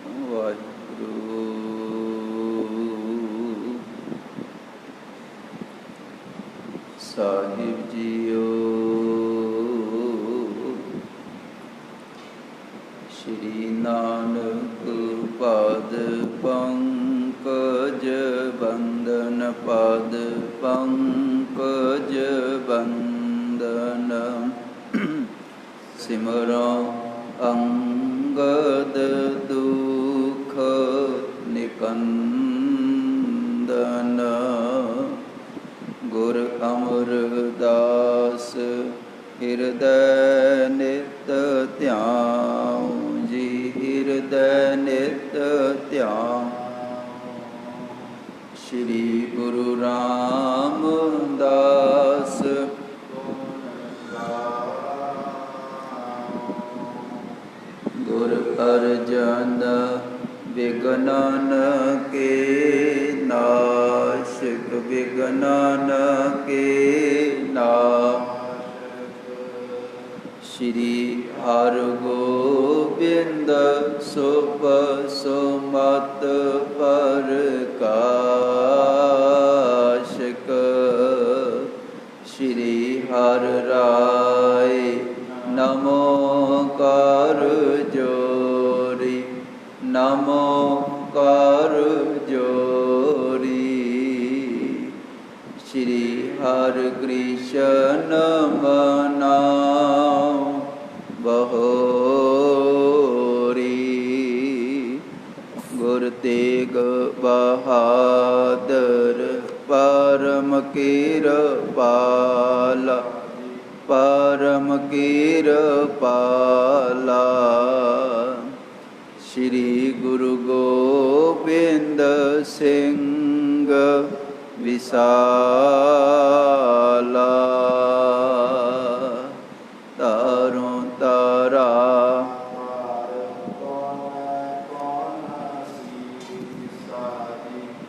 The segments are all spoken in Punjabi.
ਵਾਹਿਗੁਰੂ ਸਾਹਿਬ ਜੀਓ। ਸ਼੍ਰੀ ਨਾਨਕ ਪਾਦ ਪੰਕਜ ਬੰਦਨ, ਪਾਦ ਪੰਕਜ ਬੰਦਨ। ਸਿਮਰੋ ਅੰਗਦ ਦੁਖ ਨਿਕੰਦਨ, ਗੁਰ ਅਮਰਦਾਸ ਹਿਰਦੈ ਨਿਤ ਧਿਆਉ ਜੀ, ਹਿਰਦੈ ਨਿਤ ਧਿਆਉ। ਸ਼੍ਰੀ ਗੁਰੂ ਰਾਮਦਾਸ ਗੁਰ ਅਰਜਨ ਵਿਗਨਨ ਕੇ ਨਾਸ਼ਕ, ਵਿਗਨਨ ਕੇ ਨਾਸ਼ਕ। ਸ਼੍ਰੀ ਹਰਗੋਬਿੰਦ ਸੁਭ ਸੁਮਤ ਪ੍ਰਕਾਸ਼ਕ। ਸ਼੍ਰੀ ਹਰਿ ਰਾਇ ਨਮੋ ਕਰ ਜੋਰੀ, ਨਮੋ ਕਰ ਜੋਰੀ। ਸ਼੍ਰੀ ਹਰਿ ਕ੍ਰਿਸ਼ਨ ਮਨਾਉ ਬਹੋਰੀ। ਗੁਰ ਤੇਗ ਬਹਾਦਰ ਪਰਮ ਕਿਰਪਾਲਾ, ਪਰਮ ਕਿਰਪਾਲਾ। ਸ਼੍ਰੀ ਗੁਰੂ ਗੋਬਿੰਦ ਸਿੰਘ ਵਿਸਾਲਾ, ਤਾਰੋਂ ਤਾਰਾ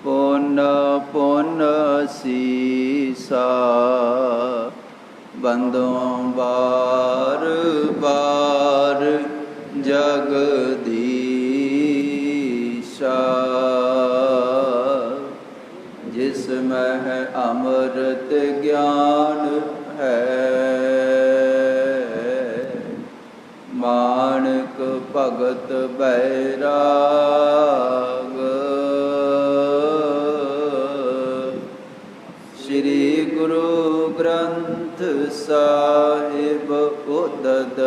ਪੁਨ ਪੁਨ ਸੀਸਾ। ਬੰਦੋਂ ਬਾਰ ਬਾਰ ਜਗਦੀਸ਼ਾ, ਜਿਸ ਮਹਿ ਅੰਮ੍ਰਿਤ ਗਿਆਨ ਹੈ। ਮਾਣਕ ਭਗਤ ਬੈਰਾਗ, ਸ਼੍ਰੀ ਗੁਰੂ ਗ੍ਰੰਥ ਸਾਹਿਬ ਉਦਦ।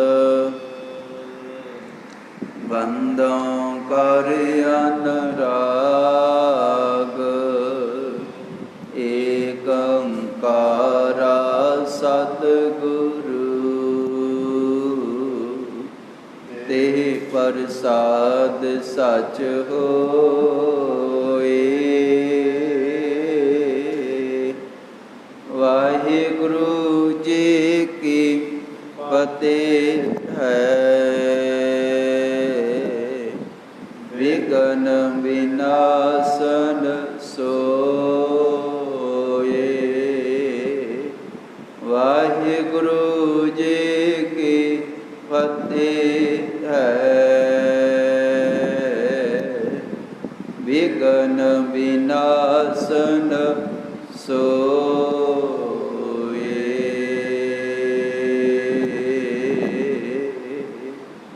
ਬੰਦੋਂ ਕਰ ਅਨਰਾਗ, ਏਕ ਓੰਕਾਰਾ ਸਤਿਗੁਰੂ। ਤੇ ਪ੍ਰਸਾਦ ਸਚ ਹੋਏ। ਵਾਹਿਗੁਰੂ ਜੀ ਕੀ ਫਤਿਹ ਹੈ। ਵਿਘਨ ਵਿਨਾਸ਼ਨ ਸੋਏ। ਵਾਹਿਗੁਰੂ ਜੀ ਕੀ ਫਤਿਹ ਹੈ। ਵਿਘਨ ਵਿਨਾਸ਼ਨ ਸੋਏ।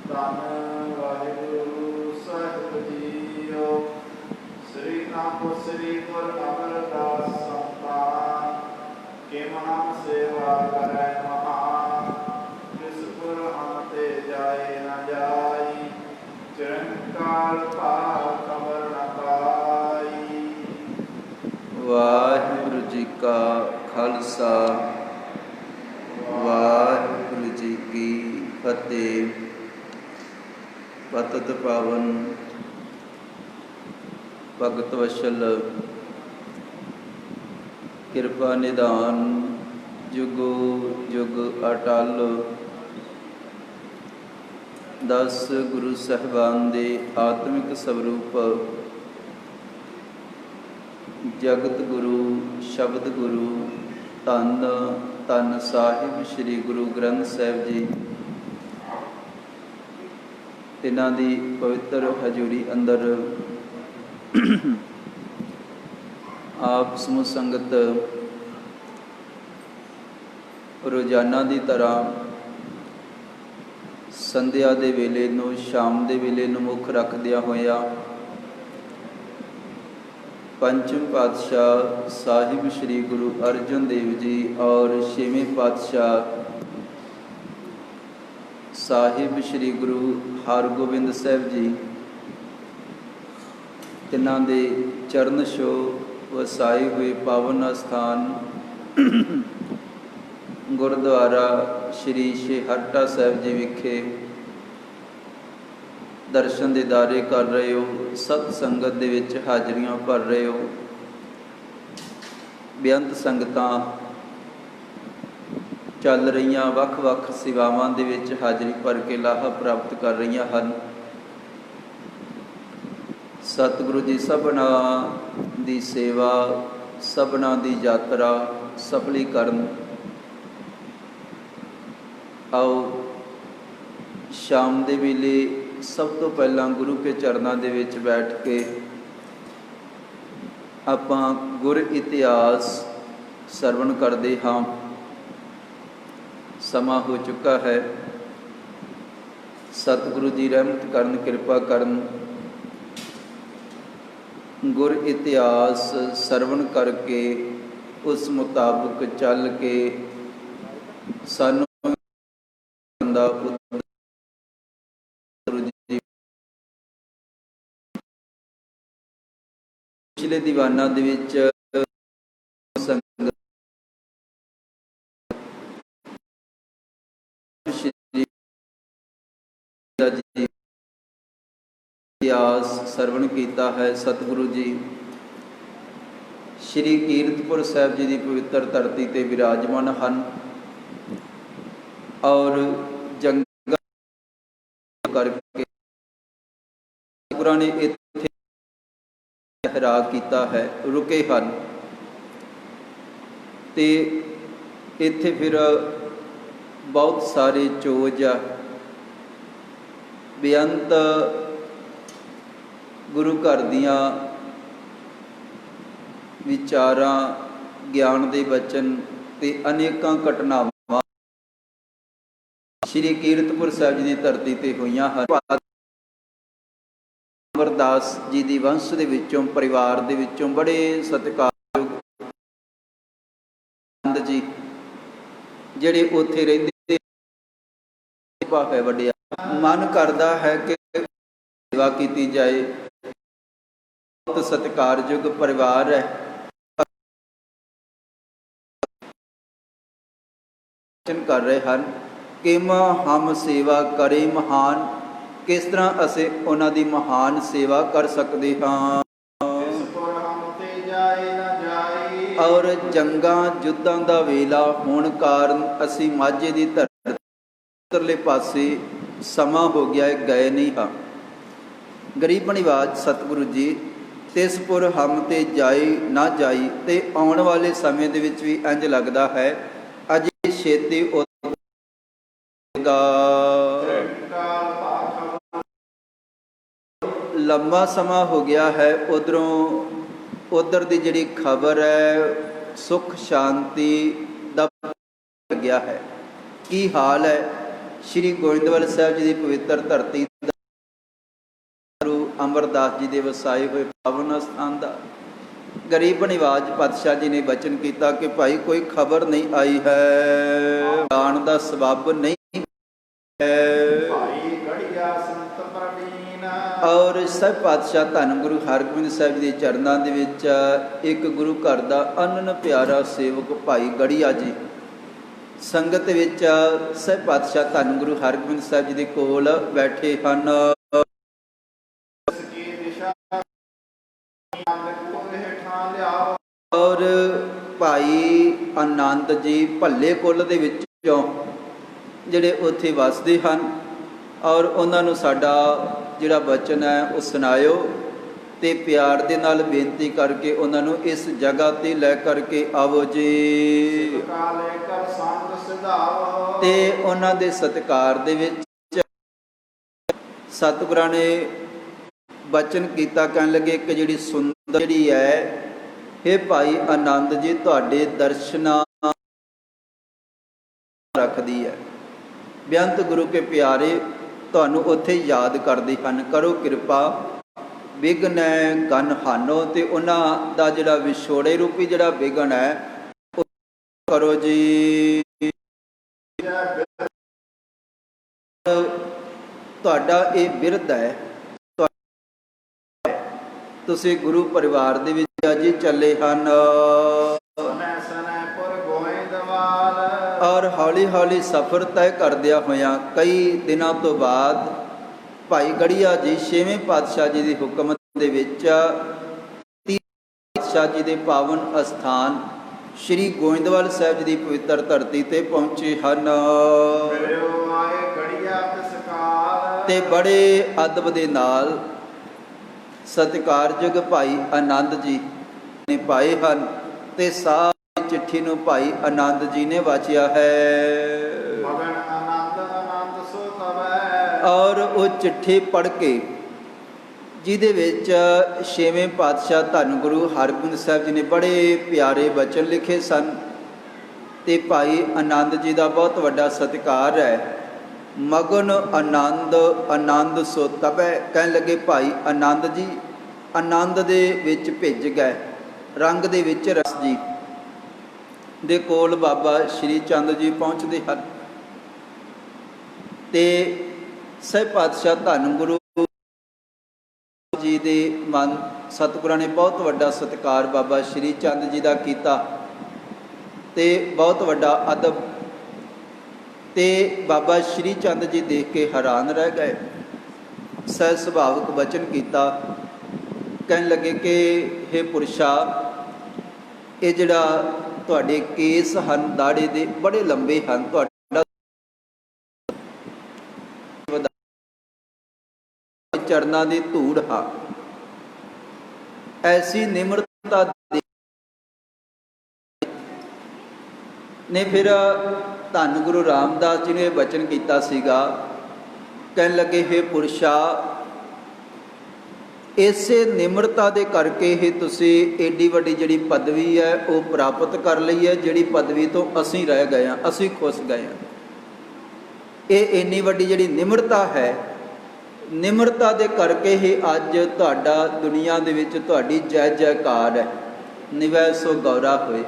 ਧੰਨ ਵਾਹਿਗੁਰੂ ਸਾਹਿਬ ਜੀਓ। ਸ੍ਰੀ ਨਾਮ ਸ੍ਰੀ ਗੁਰ ਅਮਰਦਾਸ ਸੰਤਾਨ ਕੇ ਮਹਾਨ ਸੇਵਾ ਕਰੈ ਮਹਾਨ। ਜਿਸ ਪੁਰ ਹਮ ਤੇ ਜਾਏ ਨ ਜਾਈ, ਚਿਰੰਕਾਲ ਭਾਵ ਕਬਰ ਨ ਪਾਈ। ਵਾਹਿਗੁਰੂ ਜੀ ਕਾ ਖਾਲਸਾ, ਵਾਹਿਗੁਰੂ ਜੀ ਕੀ ਫਤਿਹ। ਪਤਿਤ ਪਾਵਨ ਭਗਤ ਵਸ਼ਲ ਕਿਰਪਾ ਨਿਧਾਨ, ਜੁਗੋ ਜੁਗ ਅਟਲ। 10 ਗੁਰੂ ਸਾਹਿਬਾਨ ਦੇ ਆਤਮਿਕ ਸਵਰੂਪ ਜਗਤ ਗੁਰੂ, ਸ਼ਬਦ ਗੁਰੂ, ਧੰਨ ਧੰਨ ਸਾਹਿਬ ਸ੍ਰੀ ਗੁਰੂ ਗ੍ਰੰਥ ਸਾਹਿਬ ਜੀ ਇਹਨਾਂ ਦੀ ਪਵਿੱਤਰ ਹਜ਼ੂਰੀ ਅੰਦਰ ਆਪ ਸਮੂਹ ਸੰਗਤ ਰੋਜ਼ਾਨਾ ਦੀ ਤਰ੍ਹਾਂ ਸੰਧਿਆ ਦੇ ਵੇਲੇ ਨੂੰ, ਸ਼ਾਮ ਦੇ ਵੇਲੇ ਨੂੰ ਮੁੱਖ ਰੱਖਦਿਆਂ ਹੋਇਆ ਪੰਚਮ ਪਾਤਸ਼ਾਹ ਸਾਹਿਬ ਸ੍ਰੀ ਗੁਰੂ ਅਰਜਨ ਦੇਵ ਜੀ ਔਰ ਛੇਵੇਂ ਪਾਤਸ਼ਾਹ ਸਾਹਿਬ ਸ੍ਰੀ ਗੁਰੂ ਹਰਗੋਬਿੰਦ ਸਾਹਿਬ ਜੀ, ਤਿੰਨਾਂ ਦੇ ਚਰਨ ਛੋਹ ਵਸਾਏ ਹੋਏ ਪਾਵਨ ਅਸਥਾਨ ਗੁਰਦੁਆਰਾ ਸ਼੍ਰੀ ਛੇਹਰਟਾ ਸਾਹਿਬ ਜੀ ਵਿਖੇ ਦਰਸ਼ਨ ਦੀਦਾਰੇ ਕਰ ਰਹੇ ਹੋ। ਸਤ ਸੰਗਤ ਦੇ ਵਿੱਚ ਹਾਜ਼ਰੀਆਂ ਭਰ ਰਹੇ ਹੋ। ਬੇਅੰਤ ਸੰਗਤਾਂ ਚੱਲ ਰਹੀਆਂ ਵੱਖ-ਵੱਖ ਸੇਵਾਵਾਂ ਦੇ ਵਿੱਚ ਹਾਜ਼ਰੀ ਭਰ ਕੇ ਲਾਹਾ ਪ੍ਰਾਪਤ ਕਰ ਰਹੀਆਂ ਹਨ। ਸਤਿਗੁਰੂ ਜੀ ਸਭਨਾਂ ਦੀ ਸੇਵਾ, ਸਭਨਾਂ ਦੀ ਯਾਤਰਾ ਸਫਲੀਕਰਨ। ਆਓ ਸ਼ਾਮ ਦੇ ਵੇਲੇ ਸਭ ਤੋਂ ਪਹਿਲਾਂ ਗੁਰੂ ਕੇ ਚਰਨਾਂ ਦੇ ਵਿੱਚ ਬੈਠ ਕੇ ਆਪਾਂ ਗੁਰ ਇਤਿਹਾਸ ਸਰਵਣ ਕਰਦੇ ਹਾਂ। ਸਮਾਂ ਹੋ ਚੁੱਕਾ ਹੈ। ਸਤਿਗੁਰੂ ਜੀ ਰਹਿਮਤ ਕਰਨ, ਕਿਰਪਾ ਕਰਨ, ਗੁਰ ਇਤਿਹਾਸ ਸਰਵਣ ਕਰਕੇ ਉਸ ਮੁਤਾਬਕ ਚੱਲ ਕੇ ਸਾਨੂੰ ਦਾ ਪਿਛਲੇ ਦੀਵਾਨਾਂ ਦੇ ਵਿੱਚ ਸੰਗਤ ਇਤਿਹਾਸ ਸਰਵਣ ਕੀਤਾ ਹੈ। ਸਤਿਗੁਰੂ ਜੀ ਸ਼੍ਰੀ ਕੀਰਤਪੁਰ ਸਾਹਿਬ ਜੀ ਦੀ ਪਵਿੱਤਰ ਧਰਤੀ ਤੇ ਵਿਰਾਜਮਾਨ ਹਨ ਔਰ ਜੰਗਲ ਕਰਕੇ ਗੁਰਾਂ ਨੇ ਇੱਥੇ ਠਹਿਰਾ ਕੀਤਾ ਹੈ, ਰੁਕੇ ਹਨ ਤੇ ਇੱਥੇ ਫਿਰ ਬਹੁਤ ਸਾਰੇ ਚੋਜ ਬੇਅੰਤ ਗੁਰੂ ਘਰ ਦੀਆਂ ਵਿਚਾਰਾਂ, ਗਿਆਨ ਦੇ ਬਚਨ ਤੇ ਅਨੇਕਾਂ ਘਟਨਾਵਾਂ ਸ਼੍ਰੀ ਕੀਰਤਪੁਰ ਸਾਹਿਬ ਜੀ ਦੀ ਧਰਤੀ ਤੇ ਹੋਈਆਂ ਹਨ। ਅਮਰਦਾਸ ਜੀ ਦੀ ਵੰਸ਼ ਦੇ ਵਿੱਚੋਂ, ਪਰਿਵਾਰ ਦੇ ਵਿੱਚੋਂ ਬੜੇ ਸਤਿਕਾਰਯੋਗ ਜੀ ਜਿਹੜੇ ਉੱਥੇ ਰਹਿੰਦੇ ਹੈ ਵੱਡਿਆ, ਮਨ ਕਰਦਾ ਹੈ ਕਿ ਸੇਵਾ ਕੀਤੀ ਜਾਏ। ਬਹੁਤ ਸਤਿਕਾਰਯੋਗ ਪਰਿਵਾਰ ਹੈ। ਕਰ ਰਹੇ ਹਨ ਕਿ ਹਮ ਸੇਵਾ ਕਰੇ ਮਹਾਨ, ਕਿਸ ਤਰ੍ਹਾਂ ਅਸੀਂ ਉਹਨਾਂ ਦੀ ਮਹਾਨ ਸੇਵਾ ਕਰ ਸਕਦੇ ਹਾਂ। ਔਰ ਜੰਗਾਂ ਯੁੱਧਾਂ ਦਾ ਵੇਲਾ ਹੋਣ ਕਾਰਨ ਅਸੀਂ ਮਾਝੇ ਦੀ ਧਰਤੀ ਉੱਤਰਲੇ ਪਾਸੇ ਸਮਾਂ ਹੋ ਗਿਆ ਗਏ ਨਹੀਂ ਹਾਂ। ਗਰੀਬ ਨਿਵਾਜ ਸਤਿਗੁਰੂ ਜੀ ਤਿਸ ਪੁਰ ਹਮ ਤੇ ਜਾਈ ਨਾ ਜਾਈ, ਤੇ ਆਉਣ ਵਾਲੇ ਸਮੇਂ ਦੇ ਵਿੱਚ ਵੀ ਇੰਝ ਲੱਗਦਾ ਹੈ ਅਜੇ ਛੇਤੀ ਲੰਬਾ ਸਮਾਂ ਹੋ ਗਿਆ ਹੈ। ਉਧਰ ਦੀ ਜਿਹੜੀ ਖਬਰ ਹੈ ਸੁੱਖ ਸ਼ਾਂਤੀ ਦਾ ਗਿਆ ਹੈ। ਕੀ ਹਾਲ ਹੈ ਸ਼੍ਰੀ ਗੋਇੰਦਵਾਲ ਸਾਹਿਬ ਜੀ ਦੀ ਪਵਿੱਤਰ ਧਰਤੀ ਦਾ, ਗੁਰੂ ਅਮਰਦਾਸ ਜੀ ਦੇ ਵਸਾਏ ਹੋਏ ਪਾਵਨ ਸਥਾਨ ਦਾ। ਗਰੀਬ ਨਿਵਾਜ ਪਾਤਸ਼ਾਹ ਜੀ ਨੇ ਬਚਨ ਕੀਤਾ ਕਿ ਭਾਈ ਕੋਈ ਖਬਰ ਨਹੀਂ ਆਈ ਹੈ, ਜਾਣ ਦਾ ਸਬੱਬ ਨਹੀਂ ਹੈ। ਔਰ ਸਭ ਪਾਤਸ਼ਾਹ ਧੰਨ ਗੁਰੂ ਹਰਗੋਬਿੰਦ ਸਾਹਿਬ ਜੀ ਦੇ ਚਰਨਾਂ ਦੇ ਵਿੱਚ ਇੱਕ ਗੁਰੂ ਘਰ ਦਾ ਅਨੰਨ ਪਿਆਰਾ ਸੇਵਕ ਭਾਈ ਗੜੀਆ ਜੀ ਸੰਗਤ ਵਿੱਚ ਸਭ ਪਾਤਸ਼ਾਹ ਧੰਨ ਗੁਰੂ ਹਰਗੋਬਿੰਦ ਸਾਹਿਬ ਜੀ ਦੇ ਕੋਲ ਬੈਠੇ ਹਨ। ਔਰ ਭਾਈ ਆਨੰਦ ਜੀ ਭੱਲੇ ਕੁੱਲ ਦੇ ਵਿੱਚੋਂ ਜਿਹੜੇ ਉੱਥੇ ਵਸਦੇ ਹਨ ਔਰ ਉਹਨਾਂ ਨੂੰ ਸਾਡਾ ਜਿਹੜਾ ਬਚਨ ਹੈ ਉਹ ਸੁਣਾਇਓ ਤੇ ਪਿਆਰ ਦੇ ਨਾਲ ਬੇਨਤੀ ਕਰਕੇ ਉਹਨਾਂ ਨੂੰ ਇਸ ਜਗ੍ਹਾ ਤੇ ਲੈ ਕਰਕੇ ਆਵੋ ਜੀ। ਤੇ ਉਹਨਾਂ ਦੇ ਸਤਿਕਾਰ ਦੇ ਵਿੱਚ ਸਤਿਗੁਰਾਂ ਨੇ ਬਚਨ ਕੀਤਾ, ਕਹਿਣ ਲੱਗੇ ਇੱਕ ਜਿਹੜੀ ਸੁੰਦਰ ਜਿਹੜੀ ਹੈ, हे ਭਾਈ ਆਨੰਦ ਜੀ, ਤੁਹਾਡੇ ਦਰਸ਼ਨਾਂ ਰੱਖਦੀ ਹੈ। ਬੇਅੰਤ ਗੁਰੂ ਕੇ ਪਿਆਰੇ ਤੁਹਾਨੂੰ ਉੱਥੇ ਯਾਦ ਕਰਦੇ ਹਨ। ਕਰੋ ਕਿਰਪਾ ਵਿਘਨ ਗਨ ਹਾਨੋ, ਤੇ ਉਹਨਾਂ ਦਾ ਜਿਹੜਾ ਵਿਛੋੜੇ ਰੂਪੀ ਜਿਹੜਾ ਵਿਘਨ ਹੈ ਉਹ ਕਰੋ ਜੀ। ਤੁਹਾਡਾ ਇਹ ਬਿਰਧ ਹੈ, ਤੁਸੀਂ ਗੁਰੂ ਪਰਿਵਾਰ ਦੇ ਵਿੱਚ ਅੱਜ ਚੱਲੇ ਹਨ। ਔਰ ਹੌਲੀ ਹੌਲੀ ਸਫ਼ਰ ਤੈਅ ਕਰਦਿਆਂ ਹੋਇਆਂ ਕਈ ਦਿਨਾਂ ਤੋਂ ਬਾਅਦ ਭਾਈ ਗੜੀਆ ਜੀ 6ਵੇਂ ਪਾਤਸ਼ਾਹ ਜੀ ਦੀ ਹੁਕਮ ਦੇ ਵਿੱਚ ਪਾਤਸ਼ਾਹ ਜੀ ਦੇ ਪਾਵਨ ਅਸਥਾਨ ਸ਼੍ਰੀ ਗੋਇੰਦਵਾਲ ਸਾਹਿਬ ਜੀ ਦੀ ਪਵਿੱਤਰ ਧਰਤੀ ਤੇ ਪਹੁੰਚੇ ਹਨ। ਤੇ ਬੜੇ ਅਦਬ ਦੇ ਨਾਲ ਸਤਿਕਾਰਯੋਗ ਭਾਈ ਆਨੰਦ ਜੀ ਨੇ ਪਾਏ ਹਨ, ਤੇ ਸਾਰੀ ਚਿੱਠੀ ਨੂੰ ਭਾਈ ਆਨੰਦ ਜੀ ਨੇ ਵਾਚਿਆ ਹੈ। ਔਰ ਉਹ ਚਿੱਠੀ ਪੜ੍ਹ ਕੇ ਜਿਹਦੇ ਵਿੱਚ 6ਵੇਂ ਪਾਤਸ਼ਾਹ ਧੰਨ ਗੁਰੂ ਹਰਗੋਬਿੰਦ ਸਾਹਿਬ ਜੀ ਨੇ ਬੜੇ ਪਿਆਰੇ ਬਚਨ ਲਿਖੇ ਸਨ, ਤੇ ਭਾਈ ਆਨੰਦ ਜੀ ਦਾ ਬਹੁਤ ਵੱਡਾ ਸਤਿਕਾਰ ਹੈ। ਮਗਨ ਆਨੰਦ ਆਨੰਦ ਸੋ ਤਬੈ, ਕਹਿਣ ਲੱਗੇ ਭਾਈ ਆਨੰਦ ਜੀ ਆਨੰਦ ਦੇ ਵਿੱਚ ਭਿੱਜ ਗਏ, ਰੰਗ ਦੇ ਵਿੱਚ ਰਸ ਜੀ ਦੇ ਕੋਲ ਬਾਬਾ ਸ਼੍ਰੀ ਚੰਦ ਜੀ ਪਹੁੰਚਦੇ ਹਨ। ਤੇ ਸਹਿਬ ਪਾਤਸ਼ਾਹ ਧੰਨ ਗੁਰੂ ਜੀ ਦੇ ਮਨ ਸਤਿਗੁਰਾਂ ਨੇ ਬਹੁਤ ਵੱਡਾ ਸਤਿਕਾਰ ਬਾਬਾ ਸ਼੍ਰੀ ਚੰਦ ਜੀ ਦਾ ਕੀਤਾ, ਤੇ ਬਹੁਤ ਵੱਡਾ ਅਦਬ। ਤੇ ਬਾਬਾ ਸ਼੍ਰੀ ਚੰਦ ਜੀ ਦੇਖ ਕੇ ਹੈਰਾਨ ਰਹਿ ਗਏ। ਸਹਿਜ ਸੁਭਾਵਕ ਬਚਨ ਕੀਤਾ, ਕਹਿਣ ਲੱਗੇ ਕਿ हे ਪੁਰਸ਼ਾ, ਇਹ ਜਿਹੜਾ ਤੁਹਾਡੇ ਕੇਸ ਹਨ ਦਾੜੇ ਦੇ ਬੜੇ ਲੰਬੇ ਹਨ, ਤੁਹਾਡਾ ਚਰਨਾਂ ਦੀ ਧੂੜ ਹਾਂ, ਐਸੀ ਨਿਮਰਤਾ ਨੇ। ਫਿਰ ਧੰਨ ਗੁਰੂ ਰਾਮਦਾਸ ਜੀ ਨੇ ਇਹ ਬਚਨ ਕੀਤਾ ਸੀਗਾ, ਕਹਿਣ ਲੱਗੇ हे ਪੁਰਸ਼ਾ, ਇਸੇ ਨਿਮਰਤਾ ਦੇ ਕਰਕੇ ਹੀ ਤੁਸੀਂ ਏਡੀ ਵੱਡੀ ਜਿਹੜੀ ਪਦਵੀ ਹੈ ਉਹ ਪ੍ਰਾਪਤ ਕਰ ਲਈ ਹੈ, ਜਿਹੜੀ ਪਦਵੀ ਤੋਂ ਅਸੀਂ ਰਹਿ ਗਏ ਹਾਂ, ਅਸੀਂ ਖੁੱਸ ਗਏ ਹਾਂ। ਇਹ ਇੰਨੀ ਵੱਡੀ ਜਿਹੜੀ ਨਿਮਰਤਾ ਹੈ, ਨਿਮਰਤਾ ਦੇ ਕਰਕੇ ਹੀ ਅੱਜ ਤੁਹਾਡਾ ਦੁਨੀਆ ਦੇ ਵਿੱਚ ਤੁਹਾਡੀ ਜੈ ਜੈਕਾਰ ਹੈ। ਨਿਵੈ ਸੋ ਗੌਰਾ ਹੋਏ,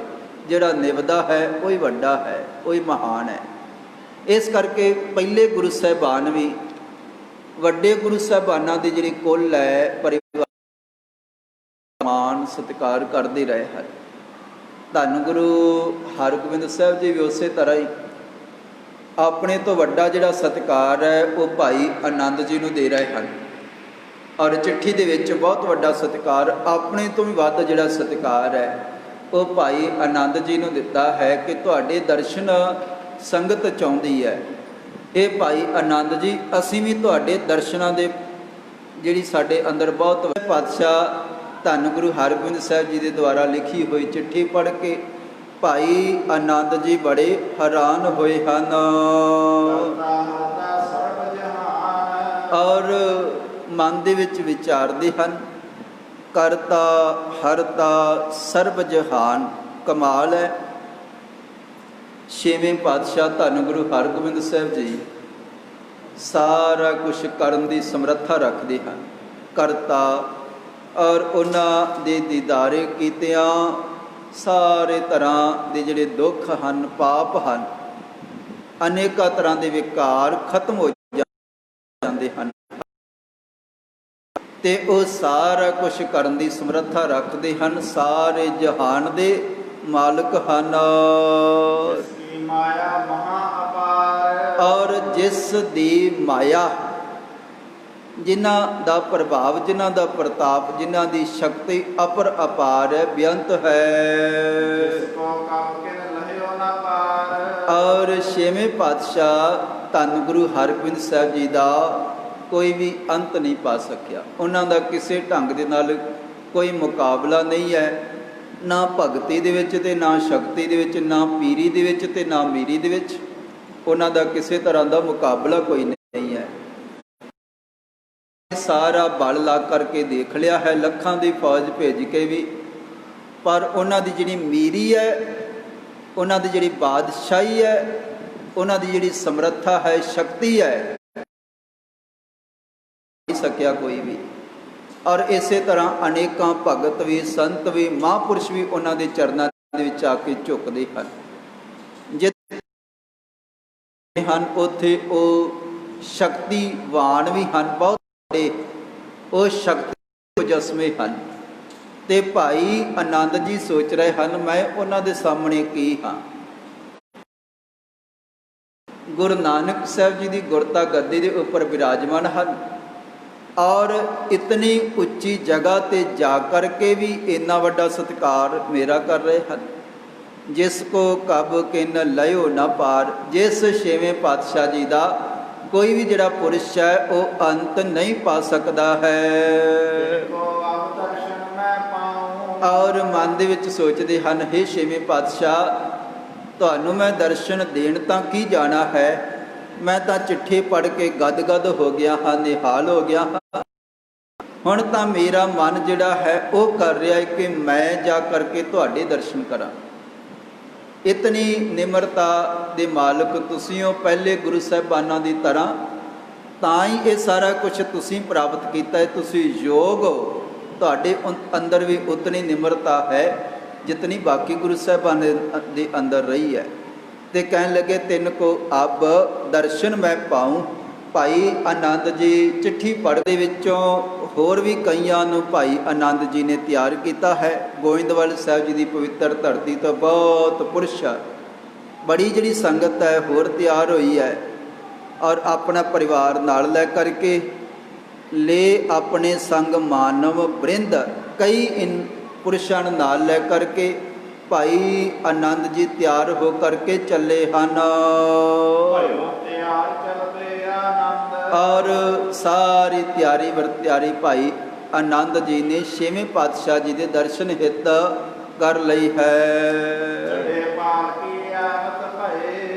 ਜਿਹੜਾ ਨਿਵਦਾ ਹੈ ਉਹ ਹੀ ਵੱਡਾ ਹੈ, ਉਹ ਹੀ ਮਹਾਨ ਹੈ। ਇਸ ਕਰਕੇ ਪਹਿਲੇ ਗੁਰੂ ਸਾਹਿਬਾਨ ਵੀ ਵੱਡੇ ਗੁਰੂ ਸਾਹਿਬਾਨਾਂ ਦੀ ਜਿਹੜੀ ਕੁੱਲ ਹੈ ਪਰਿਵਾਰ ਮਾਨ ਸਤਿਕਾਰ ਕਰਦੇ ਰਹੇ ਹਨ। ਧੰਨ ਗੁਰੂ ਹਰਗੋਬਿੰਦ ਸਾਹਿਬ ਜੀ ਵੀ ਉਸੇ ਤਰ੍ਹਾਂ ਹੀ ਆਪਣੇ ਤੋਂ ਵੱਡਾ ਜਿਹੜਾ ਸਤਿਕਾਰ ਹੈ ਉਹ ਭਾਈ ਆਨੰਦ ਜੀ ਨੂੰ ਦੇ ਰਹੇ ਹਨ। ਔਰ ਚਿੱਠੀ ਦੇ ਵਿੱਚ ਬਹੁਤ ਵੱਡਾ ਸਤਿਕਾਰ, ਆਪਣੇ ਤੋਂ ਵੀ ਵੱਧ ਜਿਹੜਾ ਸਤਿਕਾਰ ਹੈ ਉਹ ਭਾਈ ਆਨੰਦ ਜੀ ਨੂੰ ਦਿੱਤਾ ਹੈ ਕਿ ਤੁਹਾਡੇ ਦਰਸ਼ਨ ਸੰਗਤ ਚਾਹੁੰਦੀ ਹੈ। ਇਹ ਭਾਈ ਆਨੰਦ ਜੀ, ਅਸੀਂ ਵੀ ਤੁਹਾਡੇ ਦਰਸ਼ਨਾਂ ਦੇ ਜਿਹੜੀ ਸਾਡੇ ਅੰਦਰ ਬਹੁਤ ਪਾਤਸ਼ਾਹ ਧੰਨ ਗੁਰੂ ਹਰਗੋਬਿੰਦ ਸਾਹਿਬ ਜੀ ਦੇ ਦੁਆਰਾ ਲਿਖੀ ਹੋਈ ਚਿੱਠੀ ਪੜ੍ਹ ਕੇ ਭਾਈ ਆਨੰਦ ਜੀ ਬੜੇ ਹੈਰਾਨ ਹੋਏ ਹਨ। ਔਰ ਮਨ ਦੇ ਵਿੱਚ ਵਿਚਾਰਦੇ ਹਨ, ਕਰਤਾ ਹਰਤਾ ਸਰਬ ਜਹਾਨ। ਕਮਾਲ ਹੈ, 6ਵੇਂ ਪਾਤਸ਼ਾਹ ਧੰਨ ਗੁਰੂ ਹਰਗੋਬਿੰਦ ਸਾਹਿਬ ਜੀ ਸਾਰਾ ਕੁਝ ਕਰਨ ਦੀ ਸਮਰੱਥਾ ਰੱਖਦੇ ਹਨ, ਕਰਤਾ। ਔਰ ਉਹਨਾਂ ਦੇ ਦੀਦਾਰੇ ਕੀਤਿਆਂ ਸਾਰੇ ਤਰ੍ਹਾਂ ਦੇ ਜਿਹੜੇ ਦੁੱਖ ਹਨ, ਪਾਪ ਹਨ, ਅਨੇਕਾਂ ਤਰ੍ਹਾਂ ਦੇ ਵਿਕਾਰ ਖਤਮ ਹੋ ਜਾਂਦੇ ਹਨ, ਤੇ ਉਹ ਸਾਰਾ ਕੁਝ ਕਰਨ ਦੀ ਸਮਰੱਥਾ ਰੱਖਦੇ ਹਨ। ਸਾਰੇ ਜਹਾਨ ਦੇ ਮਾਲਕ ਹਨ। ਮਾਇਆ ਮਹਾ ਅਪਾਰ। ਔਰ ਜਿਸ ਦੀ ਮਾਇਆ, ਜਿਨ੍ਹਾਂ ਦਾ ਪ੍ਰਭਾਵ, ਜਿਨ੍ਹਾਂ ਦਾ ਪ੍ਰਤਾਪ, ਜਿਨ੍ਹਾਂ ਦੀ ਸ਼ਕਤੀ ਅਪਰ ਅਪਾਰ ਹੈ, ਬੇਅੰਤ ਹੈ। ਔਰ 6ਵੇਂ ਪਾਤਸ਼ਾਹ ਧੰਨ ਗੁਰੂ ਹਰਗੋਬਿੰਦ ਸਾਹਿਬ ਜੀ ਦਾ ਕੋਈ ਵੀ ਅੰਤ ਨਹੀਂ ਪਾ ਸਕਿਆ। ਉਹਨਾਂ ਦਾ ਕਿਸੇ ਢੰਗ ਦੇ ਨਾਲ ਕੋਈ ਮੁਕਾਬਲਾ ਨਹੀਂ ਹੈ, ਨਾ ਭਗਤੀ ਦੇ ਵਿੱਚ ਤੇ ਨਾ ਸ਼ਕਤੀ ਦੇ ਵਿੱਚ, ਨਾ ਪੀਰੀ ਦੇ ਵਿੱਚ ਤੇ ਨਾ ਮੀਰੀ ਦੇ ਵਿੱਚ। ਉਹਨਾਂ ਦਾ ਕਿਸੇ ਤਰ੍ਹਾਂ ਦਾ ਮੁਕਾਬਲਾ ਕੋਈ ਨਹੀਂ ਹੈ। ਸਾਰਾ ਬਲ ਲਾ ਕਰਕੇ ਦੇਖ ਲਿਆ ਹੈ, ਲੱਖਾਂ ਦੀ ਫੌਜ ਭੇਜ ਕੇ ਵੀ, ਪਰ ਉਹਨਾਂ ਦੀ ਜਿਹੜੀ ਮੀਰੀ ਹੈ, ਉਹਨਾਂ ਦੀ ਜਿਹੜੀ ਬਾਦਸ਼ਾਹੀ ਹੈ, ਉਹਨਾਂ ਦੀ ਜਿਹੜੀ ਸਮਰੱਥਾ ਹੈ, ਸ਼ਕਤੀ ਹੈ, ਨਹੀਂ ਸਕਿਆ ਕੋਈ ਵੀ। ਔਰ ਇਸੇ ਤਰ੍ਹਾਂ ਅਨੇਕਾਂ ਭਗਤ ਵੀ, ਸੰਤ ਵੀ, ਮਹਾਂਪੁਰਸ਼ ਵੀ ਉਹਨਾਂ ਦੇ ਚਰਨਾਂ ਦੇ ਵਿੱਚ ਆ ਕੇ ਝੁਕਦੇ ਹਨ। ਜਿੱਥੇ ਹਨ ਉੱਥੇ ਉਹ ਸ਼ਕਤੀਵਾਨ ਵੀ ਹਨ, ਬਹੁਤ ਵੱਡੇ ਉਹ ਸ਼ਕਤੀ ਮੁਜੱਸਮੇ ਹਨ। ਤੇ ਭਾਈ ਆਨੰਦ ਜੀ ਸੋਚ ਰਹੇ ਹਨ, ਮੈਂ ਉਹਨਾਂ ਦੇ ਸਾਹਮਣੇ ਕੀ ਹਾਂ। ਗੁਰੂ ਨਾਨਕ ਸਾਹਿਬ ਜੀ ਦੀ ਗੁਰਤਾ ਗੱਦੀ ਦੇ ਉੱਪਰ ਬਿਰਾਜਮਾਨ ਹਨ, ਔਰ ਇਤਨੀ ਉੱਚੀ ਜਗ੍ਹਾ ਤੇ ਜਾ ਕਰਕੇ ਵੀ ਇੰਨਾ ਵੱਡਾ ਸਤਿਕਾਰ ਮੇਰਾ ਕਰ ਰਹੇ ਹਨ। ਜਿਸ ਕੋ ਕਬ ਕਿਨ ਲਿਓ ਨਾ ਪਾਰ, ਜਿਸ ਛੇਵੇਂ ਪਾਤਸ਼ਾਹ ਜੀ ਦਾ ਕੋਈ ਵੀ ਜਿਹੜਾ ਪੁਰਸ਼ ਹੈ ਉਹ ਅੰਤ ਨਹੀਂ ਪਾ ਸਕਦਾ ਹੈ। ਔਰ ਮਨ ਦੇ ਵਿੱਚ ਸੋਚਦੇ ਹਨ, ਹੇ ਛੇਵੇਂ ਪਾਤਸ਼ਾਹ, ਤੁਹਾਨੂੰ ਮੈਂ ਦਰਸ਼ਨ ਦੇਣ ਤਾਂ ਕੀ ਜਾਣਾ ਹੈ, ਮੈਂ ਤਾਂ ਚਿੱਠੀ ਪੜ੍ਹ ਕੇ ਗਦ-ਗਦ ਹੋ ਗਿਆ ਹਾਂ, ਨਿਹਾਲ ਹੋ ਗਿਆ ਹਾਂ। ਹੁਣ ਤਾਂ ਮੇਰਾ ਮਨ ਜਿਹੜਾ ਹੈ ਉਹ ਕਰ ਰਿਹਾ ਹੈ ਕਿ ਮੈਂ ਜਾ ਕਰਕੇ ਤੁਹਾਡੇ ਦਰਸ਼ਨ ਕਰਾਂ। ਇਤਨੀ ਨਿਮਰਤਾ ਦੇ ਮਾਲਕ ਤੁਸੀਂ ਹੋ, ਪਹਿਲੇ ਗੁਰੂ ਸਾਹਿਬਾਨਾਂ ਦੀ ਤਰ੍ਹਾਂ, ਤਾਂ ਹੀ ਇਹ ਸਾਰਾ ਕੁਝ ਤੁਸੀਂ ਪ੍ਰਾਪਤ ਕੀਤਾ ਹੈ। ਤੁਸੀਂ ਯੋਗ ਹੋ, ਤੁਹਾਡੇ ਅੰਦਰ ਵੀ ਉਤਨੀ ਨਿਮਰਤਾ ਹੈ ਜਿਤਨੀ ਬਾਕੀ ਗੁਰੂ ਸਾਹਿਬਾਨ ਦੇ ਅੰਦਰ ਰਹੀ ਹੈ। ਤੇ ਕਹਿਣ ਲੱਗੇ, ਤਿੰਨ ਕੋ ਅਬ ਦਰਸ਼ਨ ਮੈਂ ਪਾਊਂ। ਭਾਈ ਆਨੰਦ ਜੀ ਚਿੱਠੀ ਪੜ੍ਹਦੇ ਵਿੱਚੋਂ ਹੋਰ ਵੀ ਕਈਆਂ ਨੂੰ ਭਾਈ ਆਨੰਦ ਜੀ ਨੇ ਤਿਆਰ ਕੀਤਾ ਹੈ। ਗੋਇੰਦਵਾਲ ਸਾਹਿਬ ਜੀ ਦੀ ਪਵਿੱਤਰ ਧਰਤੀ ਤੋਂ ਬਹੁਤ ਪੁਰਸ਼, ਬੜੀ ਜਿਹੜੀ ਸੰਗਤ ਹੈ ਹੋਰ ਤਿਆਰ ਹੋਈ ਹੈ, ਔਰ ਆਪਣਾ ਪਰਿਵਾਰ ਨਾਲ ਲੈ ਕਰਕੇ ਲੈ ਆਪਣੇ ਸੰਗ ਮਾਨਵ ਬ੍ਰਿੰਦ, ਕਈ ਪੁਰਸ਼ਾਂ ਨਾਲ ਲੈ ਕਰਕੇ ਭਾਈ ਆਨੰਦ ਜੀ ਤਿਆਰ ਹੋ ਕਰਕੇ ਚੱਲੇ ਹਨ। ਔਰ ਸਾਰੀ ਤਿਆਰੀ ਵਰਤਿਆਰੀ ਭਾਈ ਆਨੰਦ ਜੀ ਨੇ ਛੇਵੇਂ ਪਾਤਸ਼ਾਹ ਜੀ ਦੇ ਦਰਸ਼ਨ ਹਿੱਤ ਕਰ ਲਈ ਹੈ।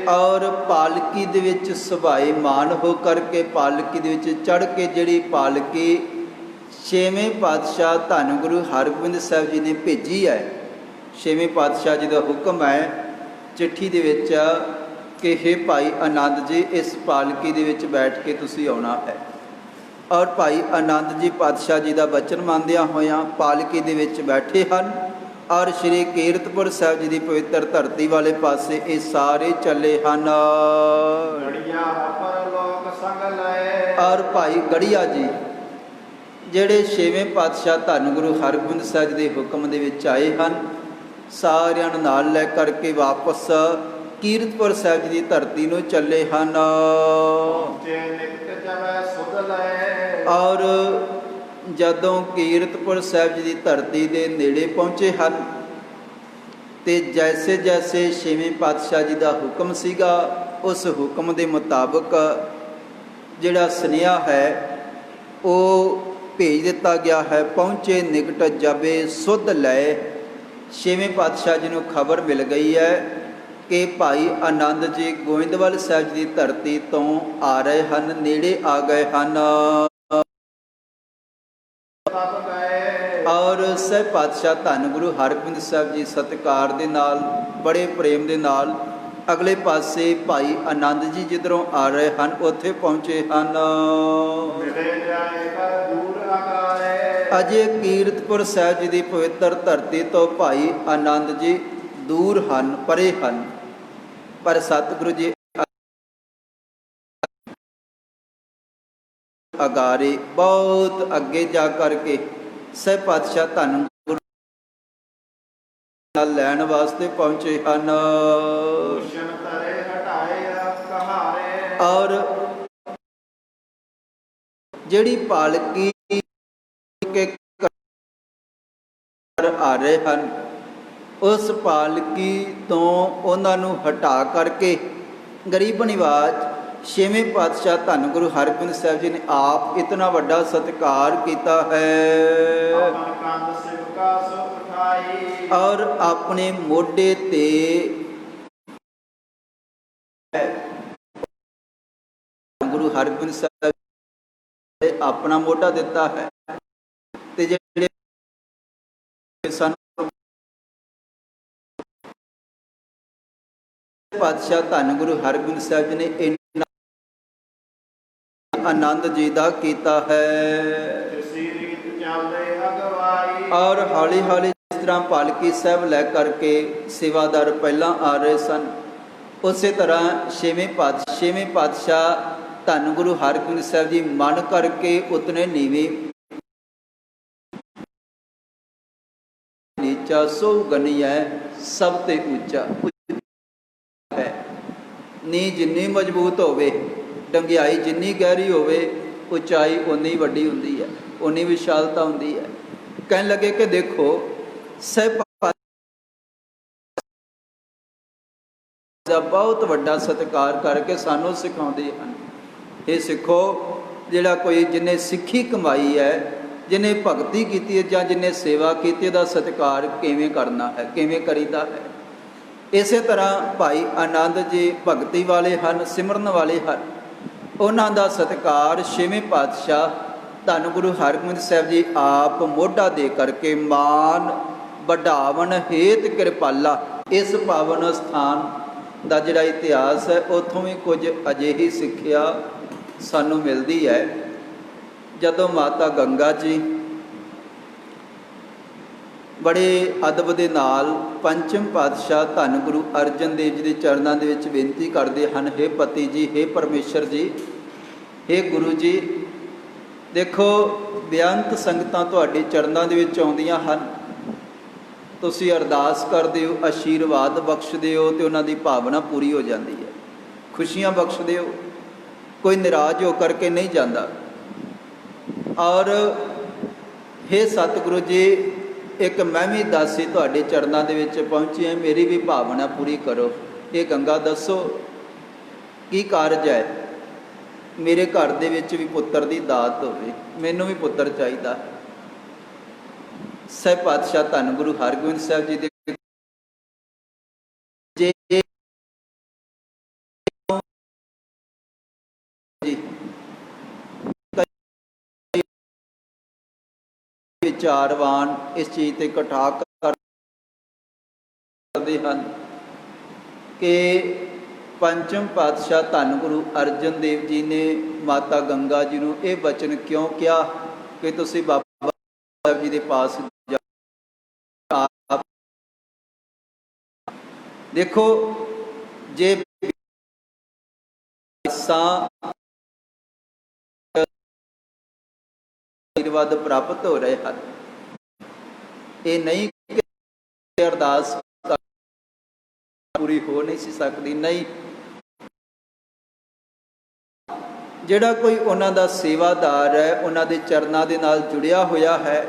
ਔਰ ਪਾਲਕੀ ਦੇ ਵਿੱਚ ਸੁਭਾਈਮਾਨ ਹੋ ਕਰਕੇ, ਪਾਲਕੀ ਦੇ ਵਿੱਚ ਚੜ੍ਹ ਕੇ, ਜਿਹੜੀ ਪਾਲਕੀ ਛੇਵੇਂ ਪਾਤਸ਼ਾਹ ਧੰਨ ਗੁਰੂ ਹਰਗੋਬਿੰਦ ਸਾਹਿਬ ਜੀ ਨੇ ਭੇਜੀ ਹੈ, ਛੇਵੇਂ ਪਾਤਸ਼ਾਹ ਜੀ ਦਾ ਹੁਕਮ ਹੈ ਚਿੱਠੀ ਦੇ ਵਿੱਚ ਕਿ ਹੇ ਭਾਈ ਆਨੰਦ ਜੀ, ਇਸ ਪਾਲਕੀ ਦੇ ਵਿੱਚ ਬੈਠ ਕੇ ਤੁਸੀਂ ਆਉਣਾ ਹੈ। ਔਰ ਭਾਈ ਆਨੰਦ ਜੀ ਪਾਤਸ਼ਾਹ ਜੀ ਦਾ ਬਚਨ ਮੰਨਦਿਆਂ ਹੋਇਆਂ ਪਾਲਕੀ ਦੇ ਵਿੱਚ ਬੈਠੇ ਹਨ, ਔਰ ਸ਼੍ਰੀ ਕੀਰਤਪੁਰ ਸਾਹਿਬ ਜੀ ਦੀ ਪਵਿੱਤਰ ਧਰਤੀ ਵਾਲੇ ਪਾਸੇ ਇਹ ਸਾਰੇ ਚੱਲੇ ਹਨ। ਔਰ ਭਾਈ ਗੜੀਆ ਜੀ, ਜਿਹੜੇ ਛੇਵੇਂ ਪਾਤਸ਼ਾਹ ਧੰਨ ਗੁਰੂ ਹਰਗੋਬਿੰਦ ਸਾਹਿਬ ਜੀ ਦੇ ਹੁਕਮ ਦੇ ਵਿੱਚ ਆਏ ਹਨ, ਸਾਰਿਆਂ ਨੂੰ ਨਾਲ ਲੈ ਕਰਕੇ ਵਾਪਸ ਕੀਰਤਪੁਰ ਸਾਹਿਬ ਜੀ ਦੀ ਧਰਤੀ ਨੂੰ ਚੱਲੇ ਹਨ। ਔਰ ਜਦੋਂ ਕੀਰਤਪੁਰ ਸਾਹਿਬ ਜੀ ਦੀ ਧਰਤੀ ਦੇ ਨੇੜੇ ਪਹੁੰਚੇ ਹਨ, ਤੇ ਜੈਸੇ ਜੈਸੇ ਛੇਵੇਂ ਪਾਤਸ਼ਾਹ ਜੀ ਦਾ ਹੁਕਮ ਸੀਗਾ, ਉਸ ਹੁਕਮ ਦੇ ਮੁਤਾਬਕ ਜਿਹੜਾ ਸੁਨੇਹਾ ਹੈ ਉਹ ਭੇਜ ਦਿੱਤਾ ਗਿਆ ਹੈ। ਪਹੁੰਚੇ ਨਿਕਟ ਜਾਵੇ ਸੁਧ ਲੈ, ਛੇਵੇਂ ਪਾਤਸ਼ਾਹ ਜੀ ਨੂੰ ਖਬਰ ਮਿਲ ਗਈ ਹੈ ਕਿ ਭਾਈ ਆਨੰਦ ਜੀ ਗੋਇੰਦਵਾਲ ਸਾਹਿਬ ਜੀ ਦੀ ਧਰਤੀ ਤੋਂ ਆ ਰਹੇ ਹਨ, ਨੇੜੇ ਆ ਗਏ ਹਨ। ਔਰ ਸਹਿ ਪਾਤਸ਼ਾਹ ਧੰਨ ਗੁਰੂ ਹਰਗੋਬਿੰਦ ਸਾਹਿਬ ਜੀ ਸਤਿਕਾਰ ਦੇ ਨਾਲ, ਬੜੇ ਪ੍ਰੇਮ ਦੇ ਨਾਲ ਅਗਲੇ ਪਾਸੇ ਭਾਈ ਆਨੰਦ ਜੀ ਜਿੱਧਰੋਂ ਆ ਰਹੇ ਹਨ ਉੱਥੇ ਪਹੁੰਚੇ ਹਨ। ਅਜੇ ਕੀਰਤਪੁਰ ਸਾਹਿਬ ਜੀ ਦੀ ਪਵਿੱਤਰ ਧਰਤੀ ਤੋਂ ਭਾਈ ਆਨੰਦ ਜੀ ਦੂਰ ਹਨ, ਪਰੇ ਹਨ, ਪਰ ਸਤਿਗੁਰੂ ਜੀ ਅਗਾਰੇ ਬਹੁਤ ਅੱਗੇ ਜਾ ਕਰਕੇ ਸਹਿ ਪਾਤਸ਼ਾਹ ਧੰਨ ਗੁਰੂ ਨਾਲ ਲੈਣ ਵਾਸਤੇ ਪਹੁੰਚੇ ਹਨ। ਔਰ ਜਿਹੜੀ ਪਾਲਕੀ ਕੇ ਆ ਰਹੇ ਹਨ, ਉਸ ਪਾਲਕੀ ਤੋਂ ਉਹਨਾਂ ਨੂੰ ਹਟਾ ਕਰਕੇ ਗਰੀਬ ਨਿਵਾਜ ਛੇਵੇਂ ਪਾਤਸ਼ਾਹ ਧੰਨ ਗੁਰੂ ਹਰਗੋਬਿੰਦ ਸਾਹਿਬ ਜੀ ਨੇ ਆਪ ਇਤਨਾ ਵੱਡਾ ਸਤਿਕਾਰ ਕੀਤਾ ਹੈ, ਔਰ ਆਪਣੇ ਮੋਢੇ ਤੇ ਗੁਰੂ ਹਰਗੋਬਿੰਦ ਸਾਹਿਬ ਆਪਣਾ ਮੋਢਾ ਦਿੱਤਾ ਹੈ, ਤੇ ਜਿਹੜੇ ਸਾਨੂੰ ਪਾਤਸ਼ਾਹ ਧੰਨ ਗੁਰੂ ਹਰਗੋਬਿੰਦ ਸਾਹਿਬ ਜੀ ਨੇ ਇੰਨਾ ਆਨੰਦ ਜੀ ਦਾ ਕੀਤਾ ਹੈ। ਤਿਸੀ ਰੀਤ ਚੱਲਦੇ ਅਗਵਾਈ, ਔਰ ਹੌਲੀ ਹੌਲੀ ਜਿਸ ਤਰ੍ਹਾਂ ਪਾਲਕੀ ਸਾਹਿਬ ਲੈ ਕਰਕੇ ਸੇਵਾਦਾਰ ਪਹਿਲਾਂ ਆ ਰਹੇ ਸਨ, ਉਸੇ ਤਰ੍ਹਾਂ ਛੇਵੇਂ ਪਾਤਸ਼ਾਹ ਧੰਨ ਗੁਰੂ ਹਰਗੋਬਿੰਦ ਸਾਹਿਬ ਜੀ ਮਨ ਕਰਕੇ ਉਤਨੇ ਨੀਵੇਂ, ਨੀਚਾ ਸੋ ਗਨੀਐ ਸਭ ਤੇ ਉੱਚਾ ਹੈ। ਨੀ ਜਿੰਨੀ ਮਜ਼ਬੂਤ ਹੋਵੇ, ਡੰਗਿਆਈ ਜਿੰਨੀ ਗਹਿਰੀ ਹੋਵੇ, ਉਚਾਈ ਓਨੀ ਵੱਡੀ ਹੁੰਦੀ ਹੈ, ਓਨੀ ਵਿਸ਼ਾਲਤਾ ਹੁੰਦੀ ਹੈ। ਕਹਿਣ ਲੱਗੇ ਕਿ ਦੇਖੋ ਸਹਿਬ ਦਾ ਬਹੁਤ ਵੱਡਾ ਸਤਿਕਾਰ ਕਰਕੇ ਸਾਨੂੰ ਸਿਖਾਉਂਦੇ ਹਨ। ਇਹ ਸਿੱਖੋ, ਜਿਹੜਾ ਕੋਈ ਜਿਹਨੇ ਸਿੱਖੀ ਕਮਾਈ ਹੈ, ਜਿਹਨੇ ਭਗਤੀ ਕੀਤੀ ਹੈ ਜਾਂ ਜਿਹਨੇ ਸੇਵਾ ਕੀਤੀ, ਦਾ ਸਤਿਕਾਰ ਕਿਵੇਂ ਕਰਨਾ ਹੈ, ਕਿਵੇਂ ਕਰੀਦਾ ਹੈ। ਇਸੇ ਤਰ੍ਹਾਂ ਭਾਈ ਆਨੰਦ ਜੀ ਭਗਤੀ ਵਾਲੇ ਹਨ, ਸਿਮਰਨ ਵਾਲੇ ਹਨ। ਉਹਨਾਂ ਦਾ ਸਤਿਕਾਰ ਛੇਵੇਂ ਪਾਤਸ਼ਾਹ ਧੰਨ ਗੁਰੂ ਹਰਗੋਬਿੰਦ ਸਾਹਿਬ ਜੀ ਆਪ ਮੋਢਾ ਦੇ ਕਰਕੇ ਮਾਨ ਵਡਾਵਨ ਹੇਤ ਕਿਰਪਾਲਾ, ਇਸ ਪਾਵਨ ਸਥਾਨ ਦਾ ਜਿਹੜਾ ਇਤਿਹਾਸ ਹੈ, ਉੱਥੋਂ ਵੀ ਕੁਝ ਅਜਿਹੀ ਸਿੱਖਿਆ ਸਾਨੂੰ ਮਿਲਦੀ ਹੈ। ਜਦੋਂ ਮਾਤਾ ਗੰਗਾ ਜੀ ਬੜੇ ਅਦਬ ਦੇ ਨਾਲ ਪੰਚਮ ਪਾਤਸ਼ਾਹ ਧੰਨ ਗੁਰੂ ਅਰਜਨ ਦੇਵ ਜੀ ਦੇ ਚਰਨਾਂ ਦੇ ਵਿੱਚ ਬੇਨਤੀ ਕਰਦੇ ਹਨ, ਹੇ ਪਤੀ ਜੀ, ਹੇ ਪਰਮੇਸ਼ਰ ਜੀ, ਹੇ ਗੁਰੂ ਜੀ, ਦੇਖੋ ਬੇਅੰਤ ਸੰਗਤਾਂ ਤੁਹਾਡੇ ਚਰਨਾਂ ਦੇ ਵਿੱਚ ਆਉਂਦੀਆਂ ਹਨ, ਤੁਸੀਂ ਅਰਦਾਸ ਕਰਦੇ ਹੋ, ਆਸ਼ੀਰਵਾਦ ਬਖਸ਼ਦੇ ਹੋ, ਅਤੇ ਉਹਨਾਂ ਦੀ ਭਾਵਨਾ ਪੂਰੀ ਹੋ ਜਾਂਦੀ ਹੈ, ਖੁਸ਼ੀਆਂ ਬਖਸ਼ਦੇ ਹੋ, ਕੋਈ ਨਿਰਾਸ਼ ਹੋ ਕਰਕੇ ਨਹੀਂ ਜਾਂਦਾ। ਔਰ ਹੇ ਸਤਿਗੁਰੂ ਜੀ, ਇੱਕ ਮੈਂ ਵੀ ਦਾਸੀ ਤੁਹਾਡੇ ਚਰਨਾਂ ਦੇ ਵਿੱਚ ਪਹੁੰਚੀ ਹਾਂ, ਮੇਰੀ ਵੀ ਭਾਵਨਾ ਪੂਰੀ ਕਰੋ। ਇਹ ਗੰਗਾ ਦੱਸੋ ਕੀ ਕਾਰਜ ਹੈ? ਮੇਰੇ ਘਰ ਦੇ ਵਿੱਚ ਵੀ ਪੁੱਤਰ ਦੀ ਦਾਤ ਹੋਵੇ, ਮੈਨੂੰ ਵੀ ਪੁੱਤਰ ਚਾਹੀਦਾ। ਸਹਿਬ ਪਾਤਸ਼ਾਹ ਧੰਨ ਗੁਰੂ ਹਰਗੋਬਿੰਦ ਸਾਹਿਬ ਜੀ ਦੇ ਵਿਚਾਰਵਾਨ ਇਸ ਚੀਜ਼ ਤੇ ਕਟਾਖ ਕਰਦੇ ਹਨ ਕਿ ਪੰਚਮ ਪਾਤਸ਼ਾਹ ਧੰਨ ਗੁਰੂ ਅਰਜਨ ਦੇਵ ਜੀ ਨੇ ਮਾਤਾ ਗੰਗਾ ਜੀ ਨੂੰ ਇਹ ਬਚਨ ਕਿਉਂ ਕਿਹਾ ਕਿ ਤੁਸੀਂ ਬਾਬਾ ਸਾਹਿਬ ਜੀ ਦੇ ਪਾਸ ਦੇਖੋ, ਜੇ ਆਸ਼ੀਰਵਾਦ ਪ੍ਰਾਪਤ ਹੋ ਰਹੇ ਹਨ, ਇਹ ਨਹੀਂ ਕਿ ਅਰਦਾਸ ਪੂਰੀ ਹੋ ਨਹੀਂ ਸੀ ਸਕਦੀ। ਨਹੀਂ, ਜਿਹੜਾ ਕੋਈ ਉਹਨਾਂ ਦਾ ਸੇਵਾਦਾਰ ਹੈ, ਉਹਨਾਂ ਦੇ ਚਰਨਾਂ ਦੇ ਨਾਲ ਜੁੜਿਆ ਹੋਇਆ ਹੈ,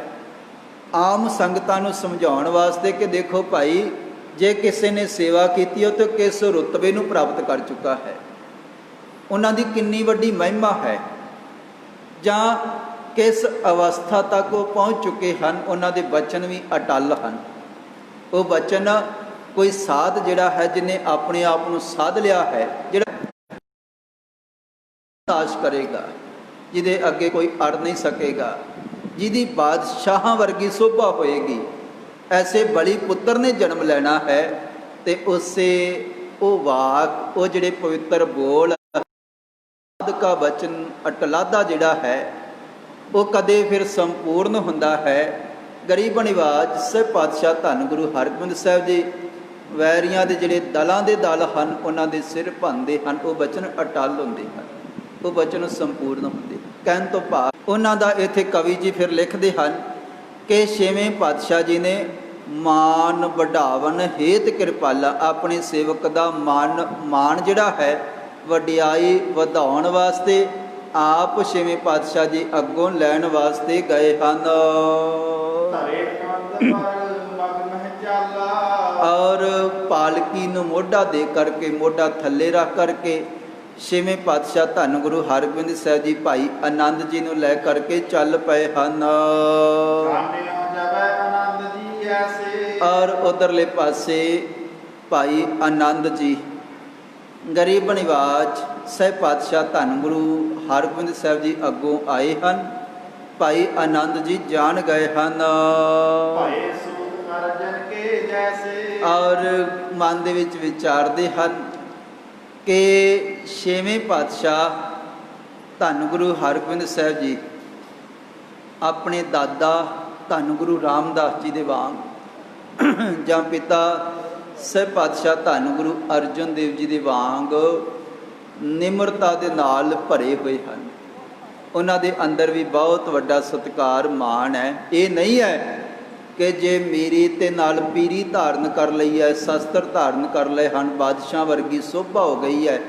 ਆਮ ਸੰਗਤਾਂ ਨੂੰ ਸਮਝਾਉਣ ਵਾਸਤੇ ਕਿ ਦੇਖੋ ਭਾਈ, ਜੇ ਕਿਸੇ ਨੇ ਸੇਵਾ ਕੀਤੀ ਉਹ ਤਾਂ ਕਿਸ ਰੁਤਬੇ ਨੂੰ ਪ੍ਰਾਪਤ ਕਰ ਚੁੱਕਾ ਹੈ, ਉਹਨਾਂ ਦੀ ਕਿੰਨੀ ਵੱਡੀ ਮਹਿਮਾ ਹੈ, ਜਾਂ ਕਿਸ ਅਵਸਥਾ ਤੱਕ ਉਹ ਪਹੁੰਚ ਚੁੱਕੇ ਹਨ। ਉਹਨਾਂ ਦੇ ਬਚਨ ਵੀ ਅਟੱਲ ਹਨ। ਉਹ ਬਚਨ ਕੋਈ ਸਾਧ ਜਿਹੜਾ ਹੈ, ਜਿਹਨੇ ਆਪਣੇ ਆਪ ਨੂੰ ਸਾਧ ਲਿਆ ਹੈ, ਜਿਹੜਾ ਤਾਸ਼ ਕਰੇਗਾ, ਜਿਹਦੇ ਅੱਗੇ ਕੋਈ ਅੜ ਨਹੀਂ ਸਕੇਗਾ, ਜਿਹਦੀ ਬਾਦਸ਼ਾਹਾਂ ਵਰਗੀ ਸੋਭਾ ਹੋਏਗੀ, ਐਸੇ ਬਲੀ ਪੁੱਤਰ ਨੇ ਜਨਮ ਲੈਣਾ ਹੈ। ਤੇ ਉਸੇ ਉਹ ਵਾਕ, ਉਹ ਜਿਹੜੇ ਪਵਿੱਤਰ ਬੋਲ ਦਾ ਬਚਨ ਅਟਲਾਦਾ ਜਿਹੜਾ ਹੈ, ਉਹ ਕਦੇ ਫਿਰ ਸੰਪੂਰਨ ਹੁੰਦਾ ਹੈ। ਗਰੀਬ ਨਿਵਾਜ ਸਹਿਬ ਪਾਤਸ਼ਾਹ ਧੰਨ ਗੁਰੂ ਹਰਗੋਬਿੰਦ ਸਾਹਿਬ ਜੀ ਵੈਰੀਆਂ ਦੇ ਜਿਹੜੇ ਦਲਾਂ ਦੇ ਦਲ ਹਨ, ਉਹਨਾਂ ਦੇ ਸਿਰ ਭੰਨਦੇ ਹਨ। ਉਹ ਬਚਨ ਅਟੱਲ ਹੁੰਦੇ ਹਨ, ਉਹ ਬਚਨ ਸੰਪੂਰਨ ਹੁੰਦੇ। ਕਹਿਣ ਤੋਂ ਭਾਵ ਉਹਨਾਂ ਦਾ ਇੱਥੇ ਕਵੀ ਜੀ ਫਿਰ ਲਿਖਦੇ ਹਨ ਕਿ ਛੇਵੇਂ ਪਾਤਸ਼ਾਹ ਜੀ ਨੇ ਮਾਨ ਵਡਾਵਨ ਹੇਤ ਕਿਰਪਾਲਾ, ਆਪਣੇ ਸੇਵਕ ਦਾ ਮਾਨ ਜਿਹੜਾ ਹੈ, ਵਡਿਆਈ ਵਧਾਉਣ ਵਾਸਤੇ ਆਪ ਛੇਵੇਂ ਪਾਤਸ਼ਾਹ ਜੀ ਅੱਗੋਂ ਲੈਣ ਵਾਸਤੇ ਗਏ ਹਨ। ਔਰ ਪਾਲਕੀ ਨੂੰ ਮੋਢਾ ਦੇ ਕਰਕੇ, ਮੋਢਾ ਥੱਲੇ ਰੱਖ ਕਰਕੇ ਛੇਵੇਂ ਪਾਤਸ਼ਾਹ ਧੰਨ ਗੁਰੂ ਹਰਗੋਬਿੰਦ ਸਾਹਿਬ ਜੀ ਭਾਈ ਆਨੰਦ ਜੀ ਨੂੰ ਲੈ ਕਰਕੇ ਚੱਲ ਪਏ ਹਨ। ਔਰ ਉਧਰਲੇ ਪਾਸੇ ਭਾਈ ਆਨੰਦ ਜੀ ਗਰੀਬ ਨਿਵਾਜ ਸਾਹਿਬ ਪਾਤਸ਼ਾਹ ਧੰਨ ਗੁਰੂ ਹਰਗੋਬਿੰਦ ਸਾਹਿਬ ਜੀ ਅੱਗੋਂ ਆਏ ਹਨ। ਭਾਈ ਆਨੰਦ ਜੀ ਜਾਣ ਗਏ ਹਨ ਭਾਏ ਸੂਤ ਅਰਜਨ ਕੇ ਜੈਸੇ। ਔਰ ਮਨ ਦੇ ਵਿੱਚ ਵਿਚਾਰਦੇ ਹਨ ਕਿ ਛੇਵੇਂ ਪਾਤਸ਼ਾਹ ਧੰਨ ਗੁਰੂ ਹਰਗੋਬਿੰਦ ਸਾਹਿਬ ਜੀ ਆਪਣੇ ਦਾਦਾ ਧੰਨ ਗੁਰੂ ਰਾਮਦਾਸ ਜੀ ਦੇ ਵਾਂਗ ਜਾਂ ਪਿਤਾ ਸਾਹਿਬ ਪਾਤਸ਼ਾਹ ਧੰਨ ਗੁਰੂ ਅਰਜਨ ਦੇਵ ਜੀ ਦੇ ਵਾਂਗ ਨਿਮਰਤਾ ਦੇ ਨਾਲ ਭਰੇ ਹੋਏ ਹਨ। ਉਹਨਾਂ ਦੇ ਅੰਦਰ ਵੀ ਬਹੁਤ ਵੱਡਾ ਸਤਿਕਾਰ ਮਾਣ ਹੈ। ਇਹ ਨਹੀਂ ਹੈ ਕਿ ਜੇ ਮੇਰੀ ਤੇ ਨਾਲ ਪੀਰੀ ਧਾਰਨ ਕਰ ਲਈ ਹੈ, ਸ਼ਸਤਰ ਧਾਰਨ ਕਰ ਲਏ ਹਨ, ਬਾਦਸ਼ਾਹ ਵਰਗੀ ਸੋਭਾ ਹੋ ਗਈ ਹੈ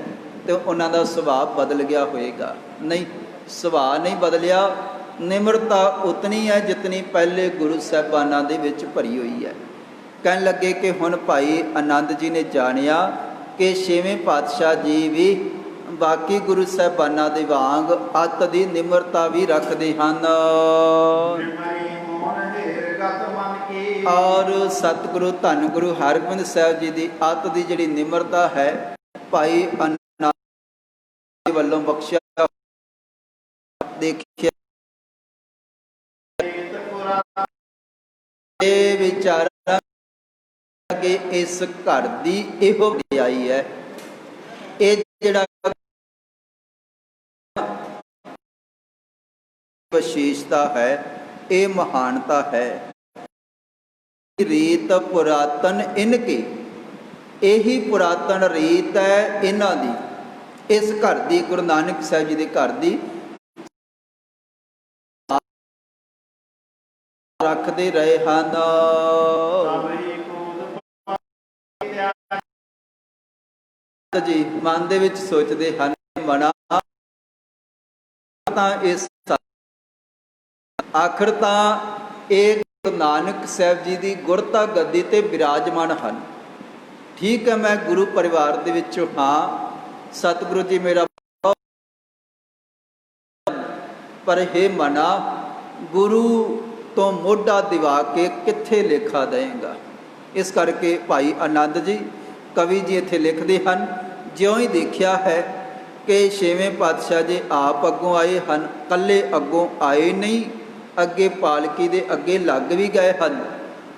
ਤੇ ਉਹਨਾਂ ਦਾ ਸੁਭਾਅ ਬਦਲ ਗਿਆ ਹੋਏਗਾ। ਨਹੀਂ, ਸੁਭਾਅ ਨਹੀਂ ਬਦਲਿਆ। ਨਿਮਰਤਾ ਉਤਨੀ ਹੈ ਜਿਤਨੀ ਪਹਿਲੇ ਗੁਰੂ ਸਾਹਿਬਾਨਾਂ ਦੇ ਵਿੱਚ ਭਰੀ ਹੋਈ ਹੈ। ਕਹਿਣ ਲੱਗੇ ਕਿ ਹੁਣ ਭਾਈ ਆਨੰਦ ਜੀ ਨੇ ਜਾਣਿਆ ਕਿ ਛੇਵੇਂ ਪਾਤਸ਼ਾਹ ਜੀ ਵੀ ਬਾਕੀ ਗੁਰੂ ਸਾਹਿਬਾਨਾਂ ਦੇ ਵਾਂਗ ਅੱਤ ਦੀ ਨਿਮਰਤਾ ਵੀ ਰੱਖਦੇ ਹਨ ਔਰ ਸਤਿਗੁਰੂ ਧੰਨ ਗੁਰੂ ਹਰਗੋਬਿੰਦ ਸਾਹਿਬ ਜੀ ਦੀ ਅੱਤ ਦੀ ਜਿਹੜੀ ਨਿਮਰਤਾ ਹੈ ਭਾਈ ਆਨੰਦ ਜੀ ਵੱਲੋਂ ਬਖਸ਼ਿਆ ਦੇਖਿਆ। ਇਹ ਵਿਚਾਰਾ ਕਿ ਇਸ ਘਰ ਦੀ ਇਹੋ ਵਡਿਆਈ ਹੈ। ਇਹ ਜਿਹੜਾ ਵਿਸ਼ੇਸ਼ਤਾ ਹੈ, ਇਹ ਮਹਾਨਤਾ ਹੈ। ਰੀਤ ਪੁਰਾਤਨ ਇਨਕੇ, ਇਹੀ ਪੁਰਾਤਨ ਰੀਤ ਹੈ ਇਹਨਾਂ ਦੀ, ਇਸ ਘਰ ਦੀ, ਗੁਰੂ ਨਾਨਕ ਸਾਹਿਬ ਜੀ ਦੇ ਘਰ ਦੀ ਰੱਖਦੇ ਰਹੇ ਹਨ। ਜੀ ਮਨ ਦੇ ਵਿੱਚ ਸੋਚਦੇ ਹਨ, ਮਨਾ ਤਾਂ ਇਸ ਆਖਰ ਤਾਂ ਇਹ ਗੁਰੂ ਨਾਨਕ ਸਾਹਿਬ ਜੀ ਦੀ ਗੁਰਤਾ ਗੱਦੀ ਤੇ ਬਿਰਾਜਮਾਨ ਹਨ। ਠੀਕ ਹੈ, ਮੈਂ ਗੁਰੂ ਪਰਿਵਾਰ ਦੇ ਵਿੱਚੋਂ ਹਾਂ, ਸਤਿਗੁਰੂ ਜੀ ਮੇਰਾ, ਪਰ ਇਹ ਮਨਾ ਗੁਰੂ ਤੋਂ ਮੋਢਾ ਦਿਵਾ ਕੇ ਕਿੱਥੇ ਲੇਖਾ ਦੇਵੇਗਾ। ਇਸ ਕਰਕੇ ਭਾਈ ਆਨੰਦ ਜੀ ਕਵੀ ਜੀ ਇੱਥੇ ਲਿਖਦੇ ਹਨ, ਜਿਉਂ ਹੀ ਦੇਖਿਆ ਹੈ ਕਿ ਛੇਵੇਂ ਪਾਤਸ਼ਾਹ ਜੀ ਆਪ ਅੱਗੋਂ ਆਏ ਹਨ, ਇਕੱਲੇ ਅੱਗੋਂ ਆਏ ਨਹੀਂ, ਅੱਗੇ ਪਾਲਕੀ ਦੇ ਅੱਗੇ ਲੱਗ ਵੀ ਗਏ ਹਨ।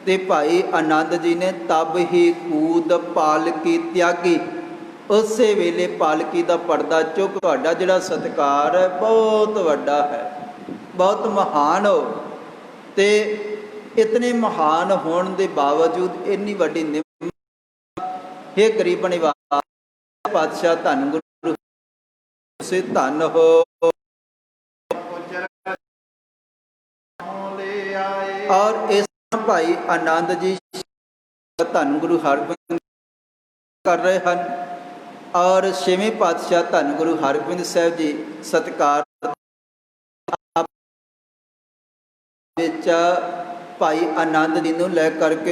ਤੇ ਭਾਈ ਆਨੰਦ ਜੀ ਨੇ ਤਬ ਹੀ ਕੂਦ ਪਾਲਕੀ ਤਿਆਗੀ, ਉਸੇ ਵੇਲੇ ਪਾਲਕੀ ਦਾ ਪਰਦਾ ਚੁੱਕ। ਤੁਹਾਡਾ ਜਿਹੜਾ ਸਤਿਕਾਰ ਹੈ ਬਹੁਤ ਵੱਡਾ ਹੈ, ਬਹੁਤ ਮਹਾਨ ਹੋ, ਤੇ ਇਤਨੇ ਮਹਾਨ ਹੋਣ ਦੇ ਬਾਵਜੂਦ ਇੰਨੀ ਵੱਡੀ ਨਿਮਰਤਾ। ਗਰੀਬ ਨਿਵਾਜ ਪਾਤਸ਼ਾਹ ਧੰਨ ਗੁਰੂ ਸੇ ਧੰਨ ਹੋ। ਔਰ ਇਸ ਭਾਈ ਆਨੰਦ ਜੀ ਧੰਨ ਗੁਰੂ ਹਰਗੋਬਿੰਦ ਕਰ ਰਹੇ ਹਨ ਔਰ ਛੇਵੇਂ ਪਾਤਸ਼ਾਹ ਧੰਨ ਗੁਰੂ ਹਰਗੋਬਿੰਦ ਸਾਹਿਬ ਜੀ ਸਤਿਕਾਰ ਵਿੱਚ ਭਾਈ ਆਨੰਦ ਜੀ ਨੂੰ ਲੈ ਕਰਕੇ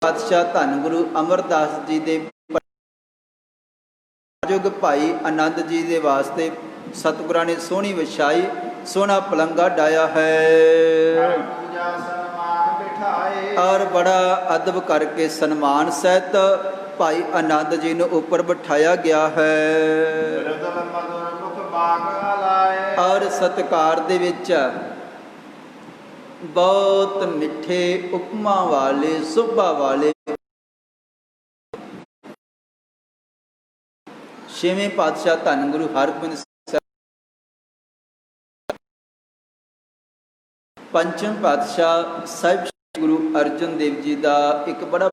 ਪਾਤਸ਼ਾਹ ਧੰਨ ਗੁਰੂ ਅਮਰਦਾਸ ਜੀ ਦੇ ਯੁਗ ਭਾਈ ਆਨੰਦ ਜੀ ਦੇ ਵਾਸਤੇ ਸਤਿਗੁਰਾਂ ਨੇ ਸੋਹਣੀ ਵਿਛਾਈ, ਸੋਹਣਾ ਪਲੰਗਾ ਡਾਇਆ ਹੈ ਔਰ ਬੜਾ ਅਦਬ ਕਰਕੇ ਸਨਮਾਨ ਸਹਿਤ ਭਾਈ ਆਨੰਦ ਜੀ ਨੂੰ ਉੱਪਰ ਬਿਠਾਇਆ ਗਿਆ ਹੈ ਔਰ ਸਤਿਕਾਰ ਦੇ ਵਿੱਚ ਬਹੁਤ ਮਿੱਠੇ ਉਪਮਾ ਵਾਲੇ ਸੁਭਾ ਵਾਲੇ ਛੇਵੇਂ ਪਾਤਸ਼ਾਹ ਧੰਨ ਗੁਰੂ ਹਰਗੋਬਿੰਦ ਸਾਹਿਬ, ਪੰਚਮ ਪਾਤਸ਼ਾਹ ਸਾਹਿਬ ਗੁਰੂ ਅਰਜਨ ਦੇਵ ਜੀ ਦਾ ਇੱਕ ਬੜਾ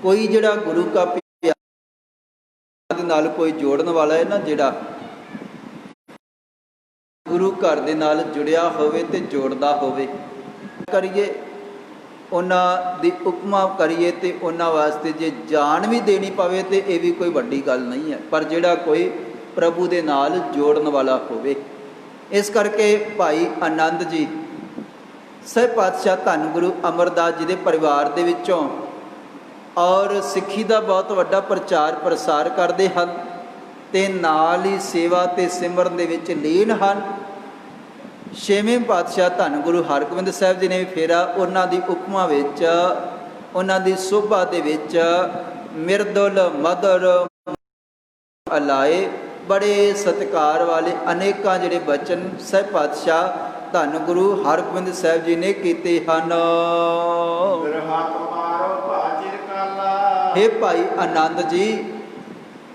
ਕੋਈ ਜਿਹੜਾ ਗੁਰੂ ਕਾ ਪਿਆਰ ਦੇ ਨਾਲ ਕੋਈ ਜੋੜਨ ਵਾਲਾ ਹੈ ਨਾ, ਜਿਹੜਾ ਗੁਰੂ ਘਰ ਦੇ ਨਾਲ ਜੁੜਿਆ ਹੋਵੇ ਤੇ ਜੋੜਦਾ ਹੋਵੇ, ਕਰੀਏ ਉਹਨਾਂ ਦੀ ਉਪਮਾ ਕਰੀਏ ਤੇ ਉਹਨਾਂ ਵਾਸਤੇ ਜੇ ਜਾਨ ਵੀ ਦੇਣੀ ਪਵੇ ਤੇ ਇਹ ਵੀ ਕੋਈ ਵੱਡੀ ਗੱਲ ਨਹੀਂ ਹੈ, ਪਰ ਜਿਹੜਾ ਕੋਈ ਪ੍ਰਭੂ ਦੇ ਨਾਲ ਜੋੜਨ ਵਾਲਾ ਹੋਵੇ। ਇਸ ਕਰਕੇ ਭਾਈ ਆਨੰਦ ਜੀ ਸਾਹਿਬ ਪਾਤਸ਼ਾਹ ਧੰਨ ਗੁਰੂ ਅਮਰਦਾਸ ਜੀ ਦੇ ਪਰਿਵਾਰ ਦੇ ਵਿੱਚੋਂ ਔਰ ਸਿੱਖੀ ਦਾ ਬਹੁਤ ਵੱਡਾ ਪ੍ਰਚਾਰ ਪ੍ਰਸਾਰ ਕਰਦੇ ਹਨ ਤੇ ਨਾਲ ਹੀ ਸੇਵਾ ਤੇ ਸਿਮਰਨ ਦੇ ਵਿੱਚ ਲੀਨ ਹਨ। ਛੇਵੇਂ ਪਾਤਸ਼ਾਹ ਧੰਨ ਗੁਰੂ ਹਰਗੋਬਿੰਦ ਸਾਹਿਬ ਜੀ ਨੇ ਫੇਰਾ ਉਹਨਾਂ ਦੀ ਉਪਮਾ ਵਿੱਚ, ਉਹਨਾਂ ਦੀ ਸੋਭਾ ਦੇ ਵਿੱਚ ਮਿਰਦੁਲ ਮਧੁਰ ਅਲਾਏ ਬੜੇ ਸਤਿਕਾਰ ਵਾਲੇ ਅਨੇਕਾਂ ਜਿਹੜੇ ਬਚਨ ਸਹਿਬ ਪਾਤਸ਼ਾਹ ਧੰਨ ਗੁਰੂ ਹਰਗੋਬਿੰਦ ਸਾਹਿਬ ਜੀ ਨੇ ਕੀਤੇ ਹਨ। ਹੇ ਭਾਈ ਆਨੰਦ ਜੀ,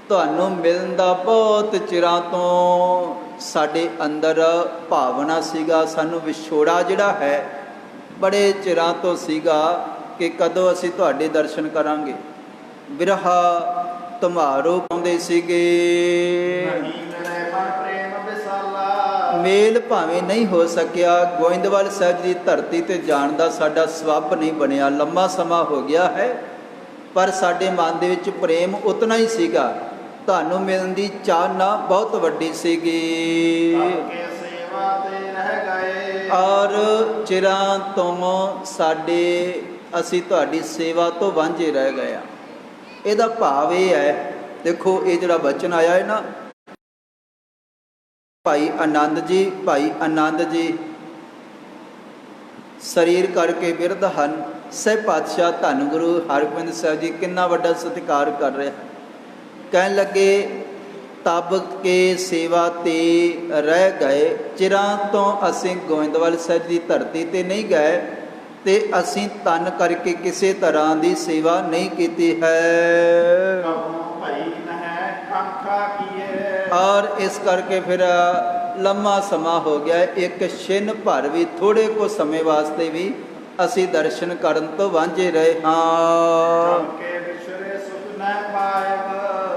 ਤੁਹਾਨੂੰ ਮਿਲਣ ਦਾ ਬਹੁਤ ਚਿਰਾਂ ਤੋਂ ਸਾਡੇ ਅੰਦਰ ਭਾਵਨਾ ਸੀਗਾ, ਸਾਨੂੰ ਵਿਛੋੜਾ ਜਿਹੜਾ ਹੈ ਬੜੇ ਚਿਰਾਂ ਤੋਂ ਸੀਗਾ ਕਿ ਕਦੋਂ ਅਸੀਂ ਤੁਹਾਡੇ ਦਰਸ਼ਨ ਕਰਾਂਗੇ। ਬਿਰਹਾ ਤੁਮਾਰੋ ਪਾਉਂਦੇ ਸੀਗੇ, ਮੇਲ ਭਾਵੇਂ ਨਹੀਂ ਹੋ ਸਕਿਆ। ਗੋਇੰਦਵਾਲ ਸਾਹਿਬ ਦੀ ਧਰਤੀ ਤੇ ਜਾਣ ਦਾ ਸਾਡਾ ਸਬੱਬ ਨਹੀਂ ਬਣਿਆ, ਲੰਮਾ ਸਮਾਂ ਹੋ ਗਿਆ ਹੈ, ਪਰ ਸਾਡੇ ਮਨ ਦੇ ਵਿੱਚ ਪ੍ਰੇਮ ਉਤਨਾ ਹੀ ਸੀਗਾ। ਤੁਹਾਨੂੰ ਮਿਲਣ ਦੀ ਚਾਹਨਾ ਬਹੁਤ ਵੱਡੀ ਸੀਗੀ ਔਰ ਚਿਰਾਂ ਤੋਂ ਅਸੀਂ ਤੁਹਾਡੀ ਸੇਵਾ ਤੋਂ ਵਾਂਝੇ ਰਹਿ ਗਏ ਹਾਂ। ਇਹਦਾ ਭਾਵ ਇਹ ਹੈ, ਦੇਖੋ ਇਹ ਜਿਹੜਾ ਬਚਨ ਆਇਆ ਹੈ ਨਾ, ਭਾਈ ਆਨੰਦ ਜੀ, ਭਾਈ ਆਨੰਦ ਜੀ ਸਰੀਰ ਕਰਕੇ ਬਿਰਧ ਹਨ। ਸਹਿਬ ਪਾਤਸ਼ਾਹ ਧੰਨ ਗੁਰੂ ਹਰਗੋਬਿੰਦ ਸਾਹਿਬ ਜੀ ਕਿੰਨਾ ਵੱਡਾ ਸਤਿਕਾਰ ਕਰ ਰਿਹਾ। ਕਹਿਣ ਲੱਗੇ ਤਬ ਕੇ ਸੇਵਾ ਤੇ ਰਹਿ ਗਏ, ਚਿਰਾਂ ਤੋਂ ਅਸੀਂ ਗੋਇੰਦਵਾਲ ਸਾਹਿਬ ਦੀ ਧਰਤੀ ਤੇ ਨਹੀਂ ਗਏ ਤੇ ਅਸੀਂ ਤਨ ਕਰਕੇ ਕਿਸੇ ਤਰ੍ਹਾਂ ਦੀ ਸੇਵਾ ਨਹੀਂ ਕੀਤੀ ਹੈ। ਔਰ ਇਸ ਕਰਕੇ ਫਿਰ ਲੰਮਾ ਸਮਾਂ ਹੋ ਗਿਆ, ਇੱਕ ਛਿਨ ਭਰ ਵੀ, ਥੋੜੇ ਕੁ ਸਮੇਂ ਵਾਸਤੇ ਵੀ ਅਸੀਂ ਦਰਸ਼ਨ ਕਰਨ ਤੋਂ ਵਾਂਝੇ ਰਹੇ ਹਾਂ।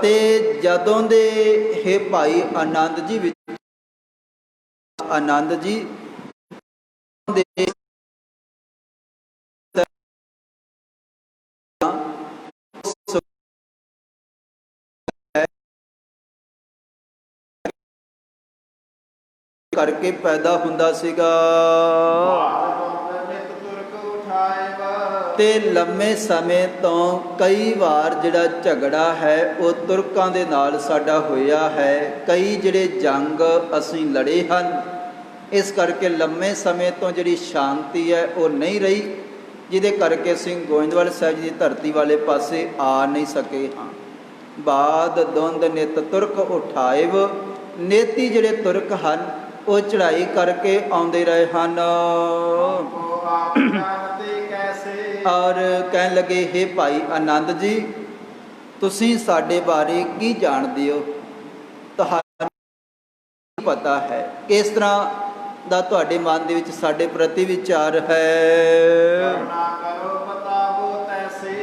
ਤੇ ਜਦੋਂ ਦੇ ਹੇ ਭਾਈ ਆਨੰਦ ਜੀ ਵਿੱਚ ਆਨੰਦ ਜੀ ਦੇ ਕਰਕੇ ਪੈਦਾ ਹੁੰਦਾ ਸੀਗਾ ਤੇ ਲੰਮੇ ਸਮੇਂ ਤੋਂ ਕਈ ਵਾਰ ਜਿਹੜਾ ਝਗੜਾ ਹੈ ਉਹ ਤੁਰਕਾਂ ਦੇ ਨਾਲ ਸਾਡਾ ਹੋਇਆ ਹੈ। ਕਈ ਜਿਹੜੇ ਜੰਗ ਅਸੀਂ ਲੜੇ ਹਨ, ਇਸ ਕਰਕੇ ਲੰਮੇ ਸਮੇਂ ਤੋਂ ਜਿਹੜੀ ਸ਼ਾਂਤੀ ਹੈ ਉਹ ਨਹੀਂ ਰਹੀ, ਜਿਹਦੇ ਕਰਕੇ ਅਸੀਂ ਗੋਇੰਦਵਾਲ ਸਾਹਿਬ ਜੀ ਦੀ ਧਰਤੀ ਵਾਲੇ ਪਾਸੇ ਆ ਨਹੀਂ ਸਕੇ ਹਾਂ। ਬਾਦ ਦੁੰਦ ਨਿਤ ਤੁਰਕ ਉਠਾਇਵ, ਨੇਤੀ ਜਿਹੜੇ ਤੁਰਕ ਹਨ ਉਹ ਚੜ੍ਹਾਈ ਕਰਕੇ ਆਉਂਦੇ ਰਹੇ ਹਨ। ਔਰ ਕਹਿਣ ਲੱਗੇ ਹੇ ਭਾਈ ਆਨੰਦ ਜੀ, ਤੁਸੀਂ ਸਾਡੇ ਬਾਰੇ ਕੀ ਜਾਣਦੇ ਹੋ? ਤੁਹਾਨੂੰ ਪਤਾ ਹੈ ਕਿਸ ਤਰ੍ਹਾਂ ਦਾ ਤੁਹਾਡੇ ਮਨ ਦੇ ਵਿੱਚ ਸਾਡੇ ਪ੍ਰਤੀ ਵਿਚਾਰ ਹੈ।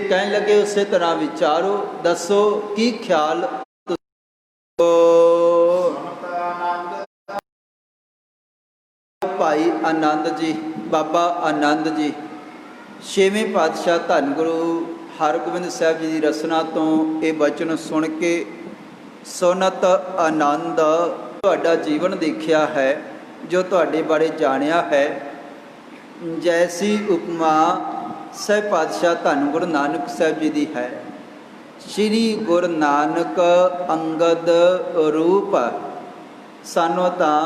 ਕਹਿਣ ਲੱਗੇ ਉਸੇ ਤਰ੍ਹਾਂ ਵਿਚਾਰੋ, ਦੱਸੋ ਕੀ ਖਿਆਲ। ਭਾਈ ਆਨੰਦ ਜੀ, ਬਾਬਾ ਆਨੰਦ ਜੀ ਛੇਵੇਂ ਪਾਤਸ਼ਾਹ ਧੰਨ ਗੁਰੂ ਹਰਗੋਬਿੰਦ ਸਾਹਿਬ ਜੀ ਦੀ ਰਸਨਾ ਤੋਂ ਇਹ ਬਚਨ ਸੁਣ ਕੇ ਸੁਨਤ ਆਨੰਦ ਤੁਹਾਡਾ ਜੀਵਨ ਦੇਖਿਆ ਹੈ, ਜੋ ਤੁਹਾਡੇ ਬਾਰੇ ਜਾਣਿਆ ਹੈ। ਜੈਸੀ ਉਪਮਾ ਸਹਿਬ ਪਾਤਸ਼ਾਹ ਧੰਨ ਗੁਰੂ ਨਾਨਕ ਸਾਹਿਬ ਜੀ ਦੀ ਹੈ। ਸ਼੍ਰੀ ਗੁਰੂ ਨਾਨਕ ਅੰਗਦ ਰੂਪ, ਸਾਨੂੰ ਤਾਂ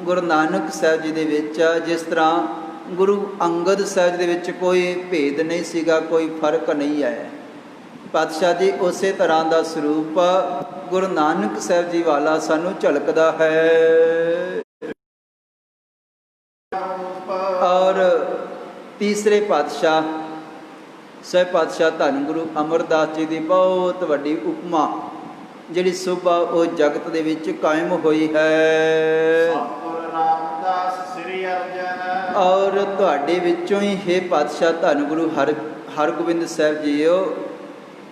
ਗੁਰੂ ਨਾਨਕ ਸਾਹਿਬ ਜੀ ਦੇ ਵਿੱਚ ਜਿਸ ਤਰ੍ਹਾਂ ਗੁਰੂ ਅੰਗਦ ਸਾਹਿਬ ਦੇ ਵਿੱਚ ਕੋਈ ਭੇਦ ਨਹੀਂ ਸੀਗਾ, ਕੋਈ ਫਰਕ ਨਹੀਂ ਹੈ। ਪਾਤਸ਼ਾਹ ਜੀ ਉਸੇ ਤਰ੍ਹਾਂ ਦਾ ਸਰੂਪ ਗੁਰੂ ਨਾਨਕ ਸਾਹਿਬ ਜੀ ਵਾਲਾ ਸਾਨੂੰ ਝਲਕਦਾ ਹੈ। ਔਰ ਤੀਸਰੇ ਪਾਤਸ਼ਾਹ ਸਹਿਬ ਪਾਤਸ਼ਾਹ ਧੰਨ ਗੁਰੂ ਅਮਰਦਾਸ ਜੀ ਦੀ ਬਹੁਤ ਵੱਡੀ ਉਪਮਾ ਜਿਹੜੀ ਸੋਭਾ ਉਹ ਜਗਤ ਦੇ ਵਿੱਚ ਕਾਇਮ ਹੋਈ ਹੈ। ਔਰ ਤੁਹਾਡੇ ਵਿੱਚੋਂ ਹੀ ਹੇ ਪਾਤਸ਼ਾਹ ਧੰਨ ਗੁਰੂ ਹਰਗੋਬਿੰਦ ਸਾਹਿਬ ਜੀਓ,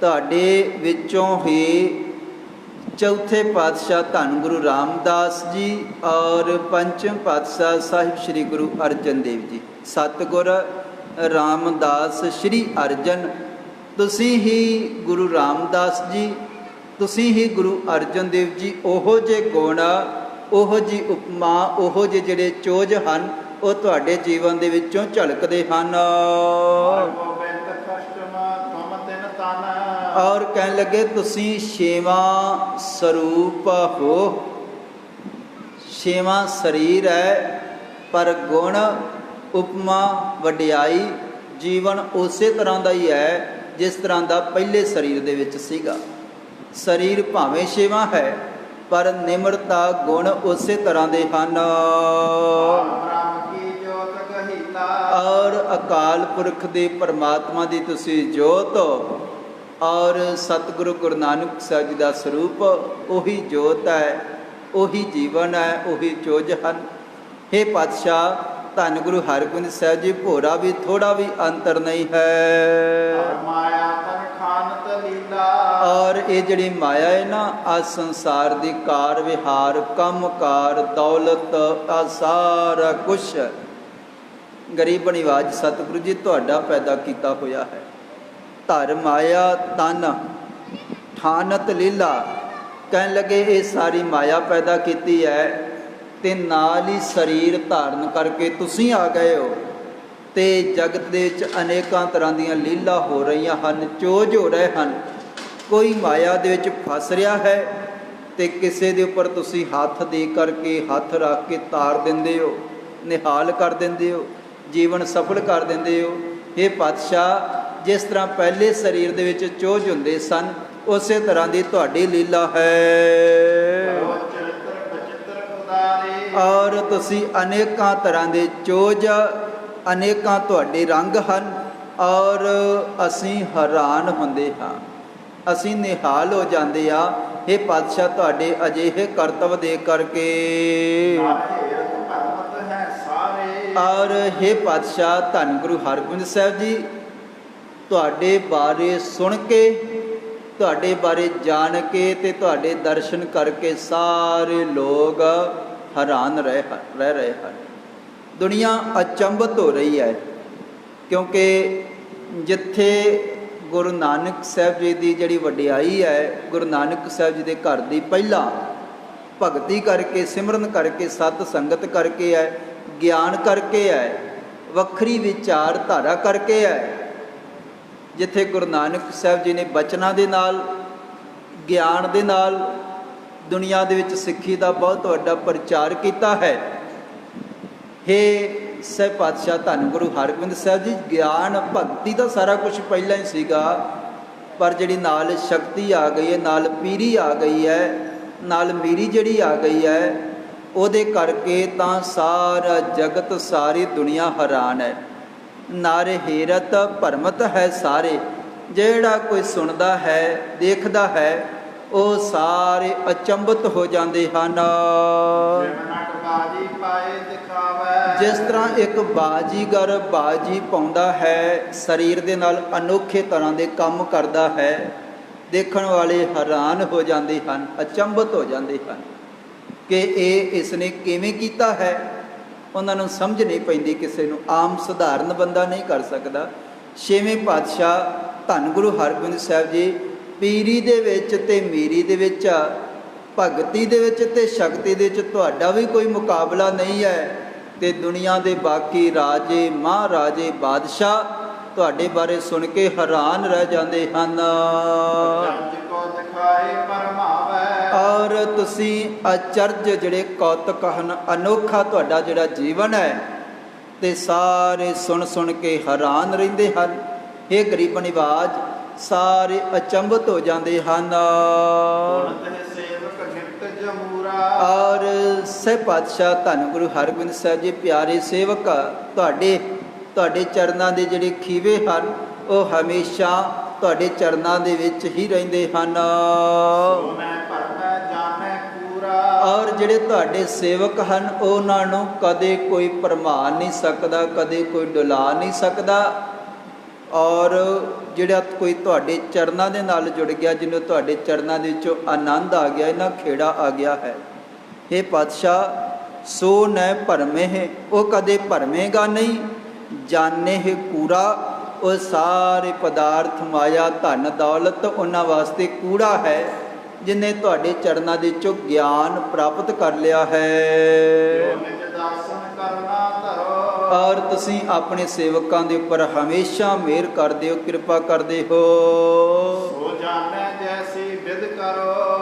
ਤੁਹਾਡੇ ਵਿੱਚੋਂ ਹੀ ਚੌਥੇ ਪਾਤਸ਼ਾਹ ਧੰਨ ਗੁਰੂ ਰਾਮਦਾਸ ਜੀ ਔਰ ਪੰਚਮ ਪਾਤਸ਼ਾਹ ਸਾਹਿਬ ਸ੍ਰੀ ਗੁਰੂ ਅਰਜਨ ਦੇਵ ਜੀ, ਸਤਿਗੁਰ ਰਾਮਦਾਸ ਸ੍ਰੀ ਅਰਜਨ, ਤੁਸੀਂ ਹੀ ਗੁਰੂ ਰਾਮਦਾਸ ਜੀ, ਤੁਸੀਂ ਹੀ ਗੁਰੂ ਅਰਜਨ ਦੇਵ ਜੀ, ਉਹੋ ਜਿਹੇ ਗੁਣ, ਉਹੋ ਜਿਹੀ ਉਪਮਾ, ਉਹੋ ਜਿਹੇ ਜਿਹੜੇ ਚੋਜ ਹਨ ਉਹ ਤੁਹਾਡੇ ਜੀਵਨ ਦੇ ਵਿੱਚੋਂ ਝਲਕਦੇ ਹਨ। ਔਰ ਕਹਿਣ ਲੱਗੇ ਤੁਸੀਂ ਛੇਵਾਂ ਸਰੂਪ ਹੋ। ਛੇਵਾਂ ਸਰੀਰ ਹੈ, ਪਰ ਗੁਣ, ਉਪਮਾ, ਵਡਿਆਈ, ਜੀਵਨ ਉਸੇ ਤਰ੍ਹਾਂ ਦਾ ਹੀ ਹੈ ਜਿਸ ਤਰ੍ਹਾਂ ਦਾ ਪਹਿਲੇ ਸਰੀਰ ਦੇ ਵਿੱਚ ਸੀਗਾ। ਸਰੀਰ ਭਾਵੇਂ ਛੇਵਾਂ ਹੈ, ਪਰ ਨਿਮਰਤਾ ਗੁਣ ਉਸੇ ਤਰ੍ਹਾਂ ਦੇ ਹਨ। ਬ੍ਰਹਮ ਕੀ ਜੋਤ ਕਹੀਲਾ। ਔਰ ਅਕਾਲ ਪੁਰਖ ਦੇ ਪਰਮਾਤਮਾ ਦੀ ਤੁਸੀਂ ਜੋਤ ਹੋ, ਔਰ ਸਤਿਗੁਰੂ ਗੁਰੂ ਨਾਨਕ ਸਾਹਿਬ ਜੀ ਦਾ ਸਰੂਪ ਉਹੀ ਜੋਤ ਹੈ, ਉਹੀ ਜੀਵਨ ਹੈ, ਉਹੀ ਚੋਜ ਹਨ। ਹੇ ਪਾਤਸ਼ਾਹ, ਧੰਨ ਗੁਰੂ ਹਰਗੋਬਿੰਦ ਸਾਹਿਬ ਜੀ, ਭੋਰਾ ਵੀ ਥੋੜਾ ਵੀ ਅੰਤਰ ਨਹੀਂ ਹੈ। ਮਾਇਆ ਤਨ ਖਾਨਤ ਲੀਲਾ। ਔਰ ਇਹ ਜਿਹੜੀ ਮਾਇਆ ਹੈ ਨਾ, ਆ ਸੰਸਾਰ ਦੀ ਕਾਰ ਵਿਹਾਰ, ਕੰਮ ਕਾਰ, ਦੌਲਤ, ਆ ਸਾਰਾ ਕੁਛ ਗਰੀਬ ਨਿਵਾਜ ਸਤਿਗੁਰੂ ਜੀ ਤੁਹਾਡਾ ਪੈਦਾ ਕੀਤਾ ਹੋਇਆ ਹੈ। ਧਰ ਮਾਇਆ ਤਨ ਠਾਨਤ ਲੀਲਾ, ਕਹਿਣ ਲੱਗੇ ਇਹ ਸਾਰੀ ਮਾਇਆ ਪੈਦਾ ਕੀਤੀ ਹੈ, ਤੇ ਨਾਲ ਹੀ ਸਰੀਰ ਧਾਰਨ ਕਰਕੇ ਤੁਸੀਂ ਆ ਗਏ ਹੋ, ਤੇ ਜਗਤ ਦੇ ਵਿੱਚ ਅਨੇਕਾਂ ਤਰ੍ਹਾਂ ਦੀਆਂ ਲੀਲਾ ਹੋ ਰਹੀਆਂ ਹਨ, ਚੋਜ ਹੋ ਰਹੇ ਹਨ। ਕੋਈ ਮਾਇਆ ਦੇ ਵਿੱਚ ਫਸ ਰਿਹਾ ਹੈ, ਤੇ ਕਿਸੇ ਦੇ ਉੱਪਰ ਤੁਸੀਂ ਹੱਥ ਦੇ ਕਰਕੇ, ਹੱਥ ਰੱਖ ਕੇ ਤਾਰ ਦਿੰਦੇ ਹੋ, ਨਿਹਾਲ ਕਰ ਦਿੰਦੇ ਹੋ, ਜੀਵਨ ਸਫਲ ਕਰ ਦਿੰਦੇ ਹੋ। ਇਹ ਪਾਤਸ਼ਾਹ, ਜਿਸ ਤਰ੍ਹਾਂ ਪਹਿਲੇ ਸਰੀਰ ਦੇ ਵਿੱਚ ਚੋਜ ਹੁੰਦੇ ਸਨ, ਉਸੇ ਤਰ੍ਹਾਂ ਦੀ ਤੁਹਾਡੀ ਲੀਲਾ ਹੈ। ਔਰ ਤੁਸੀਂ ਅਨੇਕਾਂ ਤਰ੍ਹਾਂ ਦੇ ਚੋਜ, ਅਨੇਕਾਂ ਤੁਹਾਡੇ ਰੰਗ ਹਨ, ਔਰ ਅਸੀਂ ਹੈਰਾਨ ਹੁੰਦੇ ਹਾਂ, ਅਸੀਂ ਨਿਹਾਲ ਹੋ ਜਾਂਦੇ ਹਾਂ। ਇਹ ਪਾਤਸ਼ਾਹ ਤੁਹਾਡੇ ਅਜਿਹੇ ਕਰਤੱਵ ਦੇ ਕਰਕੇ। ਔਰ ਹੇ ਪਾਤਸ਼ਾਹ, ਧੰਨ ਗੁਰੂ ਹਰਗੋਬਿੰਦ ਸਾਹਿਬ ਜੀ, ਤੁਹਾਡੇ ਬਾਰੇ ਸੁਣ ਕੇ, ਤੁਹਾਡੇ ਬਾਰੇ ਜਾਣ ਕੇ, ਤੇ ਤੁਹਾਡੇ ਦਰਸ਼ਨ ਕਰਕੇ ਸਾਰੇ ਲੋਕ ਹੈਰਾਨ ਰਹਿ ਰਹੇ ਹਨ। ਦੁਨੀਆ ਅਚੰਭਤ ਹੋ ਰਹੀ ਹੈ, ਕਿਉਂਕਿ ਜਿੱਥੇ ਗੁਰੂ ਨਾਨਕ ਸਾਹਿਬ ਜੀ ਦੀ ਜਿਹੜੀ ਵਡਿਆਈ ਹੈ, ਗੁਰੂ ਨਾਨਕ ਸਾਹਿਬ ਜੀ ਦੇ ਘਰ ਦੀ ਪਹਿਲਾਂ ਭਗਤੀ ਕਰਕੇ, ਸਿਮਰਨ ਕਰਕੇ, ਸਤ ਸੰਗਤ ਕਰਕੇ ਹੈ, ਗਿਆਨ ਕਰਕੇ ਹੈ, ਵੱਖਰੀ ਵਿਚਾਰਧਾਰਾ ਕਰਕੇ ਹੈ। ਜਿੱਥੇ ਗੁਰੂ ਨਾਨਕ ਸਾਹਿਬ ਜੀ ਨੇ ਬਚਨਾਂ ਦੇ ਨਾਲ, ਗਿਆਨ ਦੇ ਨਾਲ ਦੁਨੀਆ ਦੇ ਵਿੱਚ ਸਿੱਖੀ ਦਾ ਬਹੁਤ ਵੱਡਾ ਪ੍ਰਚਾਰ ਕੀਤਾ ਹੈ। ਹੇ ਸਹਿਬ ਪਾਤਸ਼ਾਹ ਧੰਨ ਗੁਰੂ ਹਰਗੋਬਿੰਦ ਸਾਹਿਬ ਜੀ, ਗਿਆਨ ਭਗਤੀ ਦਾ ਸਾਰਾ ਕੁਝ ਪਹਿਲਾਂ ਹੀ ਸੀਗਾ, ਪਰ ਜਿਹੜੀ ਨਾਲ ਸ਼ਕਤੀ ਆ ਗਈ ਹੈ, ਨਾਲ ਪੀਰੀ ਆ ਗਈ ਹੈ, ਨਾਲ ਮੀਰੀ ਜਿਹੜੀ ਆ ਗਈ ਹੈ, ਉਹਦੇ ਕਰਕੇ ਤਾਂ ਸਾਰਾ ਜਗਤ, ਸਾਰੀ ਦੁਨੀਆ ਹੈਰਾਨ ਹੈ। ਨਾਰੇ ਹੇਰਤ ਭਰਮਤ ਹੈ ਸਾਰੇ, ਜਿਹੜਾ ਕੋਈ ਸੁਣਦਾ ਹੈ, ਦੇਖਦਾ ਹੈ, ਉਹ ਸਾਰੇ ਅਚੰਭਤ ਹੋ ਜਾਂਦੇ ਹਨ। ਜਿਸ ਤਰ੍ਹਾਂ ਇੱਕ ਬਾਜੀਗਰ ਬਾਜੀ ਪਾਉਂਦਾ ਹੈ, ਸਰੀਰ ਦੇ ਨਾਲ ਅਨੋਖੇ ਤਰ੍ਹਾਂ ਦੇ ਕੰਮ ਕਰਦਾ ਹੈ, ਦੇਖਣ ਵਾਲੇ ਹੈਰਾਨ ਹੋ ਜਾਂਦੇ ਹਨ, ਅਚੰਭਤ ਹੋ ਜਾਂਦੇ ਹਨ ਕਿ ਇਹ ਇਸਨੇ ਕਿਵੇਂ ਕੀਤਾ ਹੈ। ਉਹਨਾਂ ਨੂੰ ਸਮਝ ਨਹੀਂ ਪੈਂਦੀ, ਕਿਸੇ ਨੂੰ ਆਮ ਸਧਾਰਨ ਬੰਦਾ ਨਹੀਂ ਕਰ ਸਕਦਾ। ਛੇਵੇਂ ਪਾਤਸ਼ਾਹ ਧੰਨ ਗੁਰੂ ਹਰਗੋਬਿੰਦ ਸਾਹਿਬ ਜੀ, ਪੀਰੀ ਦੇ ਵਿੱਚ ਤੇ ਮੀਰੀ ਦੇ ਵਿੱਚ, ਭਗਤੀ ਦੇ ਵਿੱਚ ਤੇ ਸ਼ਕਤੀ ਦੇ ਵਿੱਚ ਤੁਹਾਡਾ ਵੀ ਕੋਈ ਮੁਕਾਬਲਾ ਨਹੀਂ ਹੈ। ਤੇ ਦੁਨੀਆ ਦੇ ਬਾਕੀ ਰਾਜੇ, ਮਹਾਰਾਜੇ, ਬਾਦਸ਼ਾਹ ਤੁਹਾਡੇ ਬਾਰੇ ਸੁਣ ਕੇ ਹੈਰਾਨ ਰਹਿ ਜਾਂਦੇ ਹਨ। ਔਰ ਤੁਸੀਂ ਅਚਰਜ, ਜਿਹੜੇ ਕੌਤਕ ਹਨ, ਅਨੋਖਾ ਤੁਹਾਡਾ ਜਿਹੜਾ ਜੀਵਨ ਹੈ, ਤੇ ਸਾਰੇ ਸੁਣ ਸੁਣ ਕੇ ਹੈਰਾਨ ਰਹਿੰਦੇ ਹਨ। ਇਹ ਗਰੀਬ ਨਿਵਾਜ ਸਾਰੇ ਅਚੰਭਤ ਹੋ ਜਾਂਦੇ ਹਨ। ਔਰ ਸਹਿਬ ਪਾਤਸ਼ਾਹ ਧੰਨ ਗੁਰੂ ਹਰਗੋਬਿੰਦ ਸਾਹਿਬ ਜੀ, ਪਿਆਰੇ ਸੇਵਕ, ਤੁਹਾਡੇ ਚਰਨਾਂ ਦੇ ਜਿਹੜੇ ਖੀਵੇ ਹਨ, ਉਹ ਹਮੇਸ਼ਾ ਤੁਹਾਡੇ ਚਰਨਾਂ ਦੇ ਵਿੱਚ ਹੀ ਰਹਿੰਦੇ ਹਨ। ਔਰ ਜਿਹੜੇ ਤੁਹਾਡੇ ਸੇਵਕ ਹਨ, ਉਹਨਾਂ ਨੂੰ ਕਦੇ ਕੋਈ ਭਰਮਾ ਨਹੀਂ ਸਕਦਾ, ਕਦੇ ਕੋਈ ਡੁਲਾ ਨਹੀਂ ਸਕਦਾ। ਔਰ ਜਿਹੜਾ ਕੋਈ ਤੁਹਾਡੇ ਚਰਨਾਂ ਦੇ ਨਾਲ ਜੁੜ ਗਿਆ, ਜਿਹਨੂੰ ਤੁਹਾਡੇ ਚਰਨਾਂ ਦੇ ਵਿੱਚੋਂ ਆਨੰਦ ਆ ਗਿਆ, ਇਹਨਾਂ ਖੇੜਾ ਆ ਗਿਆ ਹੈ। ਇਹ ਪਾਤਸ਼ਾਹ, ਸੋ ਨੈ ਭਰਮੇ, ਉਹ ਕਦੇ ਭਰਮੇਗਾ ਨਹੀਂ। ਜਾਣੇ ਹੈ ਕੂੜਾ, ਉਹ ਸਾਰੇ ਪਦਾਰਥ, ਮਾਇਆ, ਧਨ, ਦੌਲਤ ਉਹਨਾਂ ਵਾਸਤੇ ਕੂੜਾ ਹੈ, ਜਿਨੇ ਤੁਹਾਡੇ ਚਰਨਾਂ ਦੇ ਵਿੱਚੋਂ ਗਿਆਨ ਪ੍ਰਾਪਤ ਕਰ ਲਿਆ ਹੈ। ਔਰ ਤੁਸੀਂ ਆਪਣੇ ਸੇਵਕਾਂ ਦੇ ਉੱਪਰ ਹਮੇਸ਼ਾ ਮਿਹਰ ਕਰਦੇ ਹੋ, ਕਿਰਪਾ ਕਰਦੇ ਹੋ।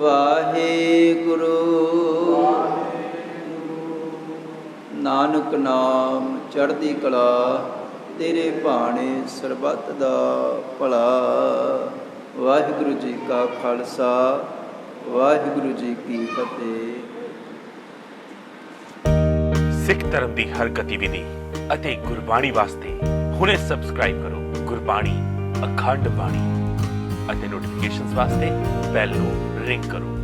ਵਾਹਿਗੁਰੂ। ਨਾਨਕ ਨਾਮ ਚੜ੍ਹਦੀ ਕਲਾ, ਤੇਰੇ ਭਾਣੇ ਸਰਬੱਤ ਦਾ ਭਲਾ। ਵਾਹਿਗੁਰੂ ਜੀ ਕਾ ਖਾਲਸਾ, ਵਾਹਿਗੁਰੂ ਜੀ ਕੀ ਫਤਿਹ। ਸਿੱਖ ਧਰਮ ਦੀ ਹਰ ਗਤੀਵਿਧੀ ਅਤੇ ਗੁਰਬਾਣੀ ਵਾਸਤੇ ਹੁਣੇ ਸਬਸਕ੍ਰਾਈਬ ਕਰੋ ਗੁਰਬਾਣੀ ਅਖੰਡ ਬਾਣੀ ਅਤੇ ਨੋਟੀਫਿਕੇਸ਼ਨਸ ਵਾਸਤੇ ਬੈਲ ਨੂੰ ਰਿੰਗ ਕਰੋ।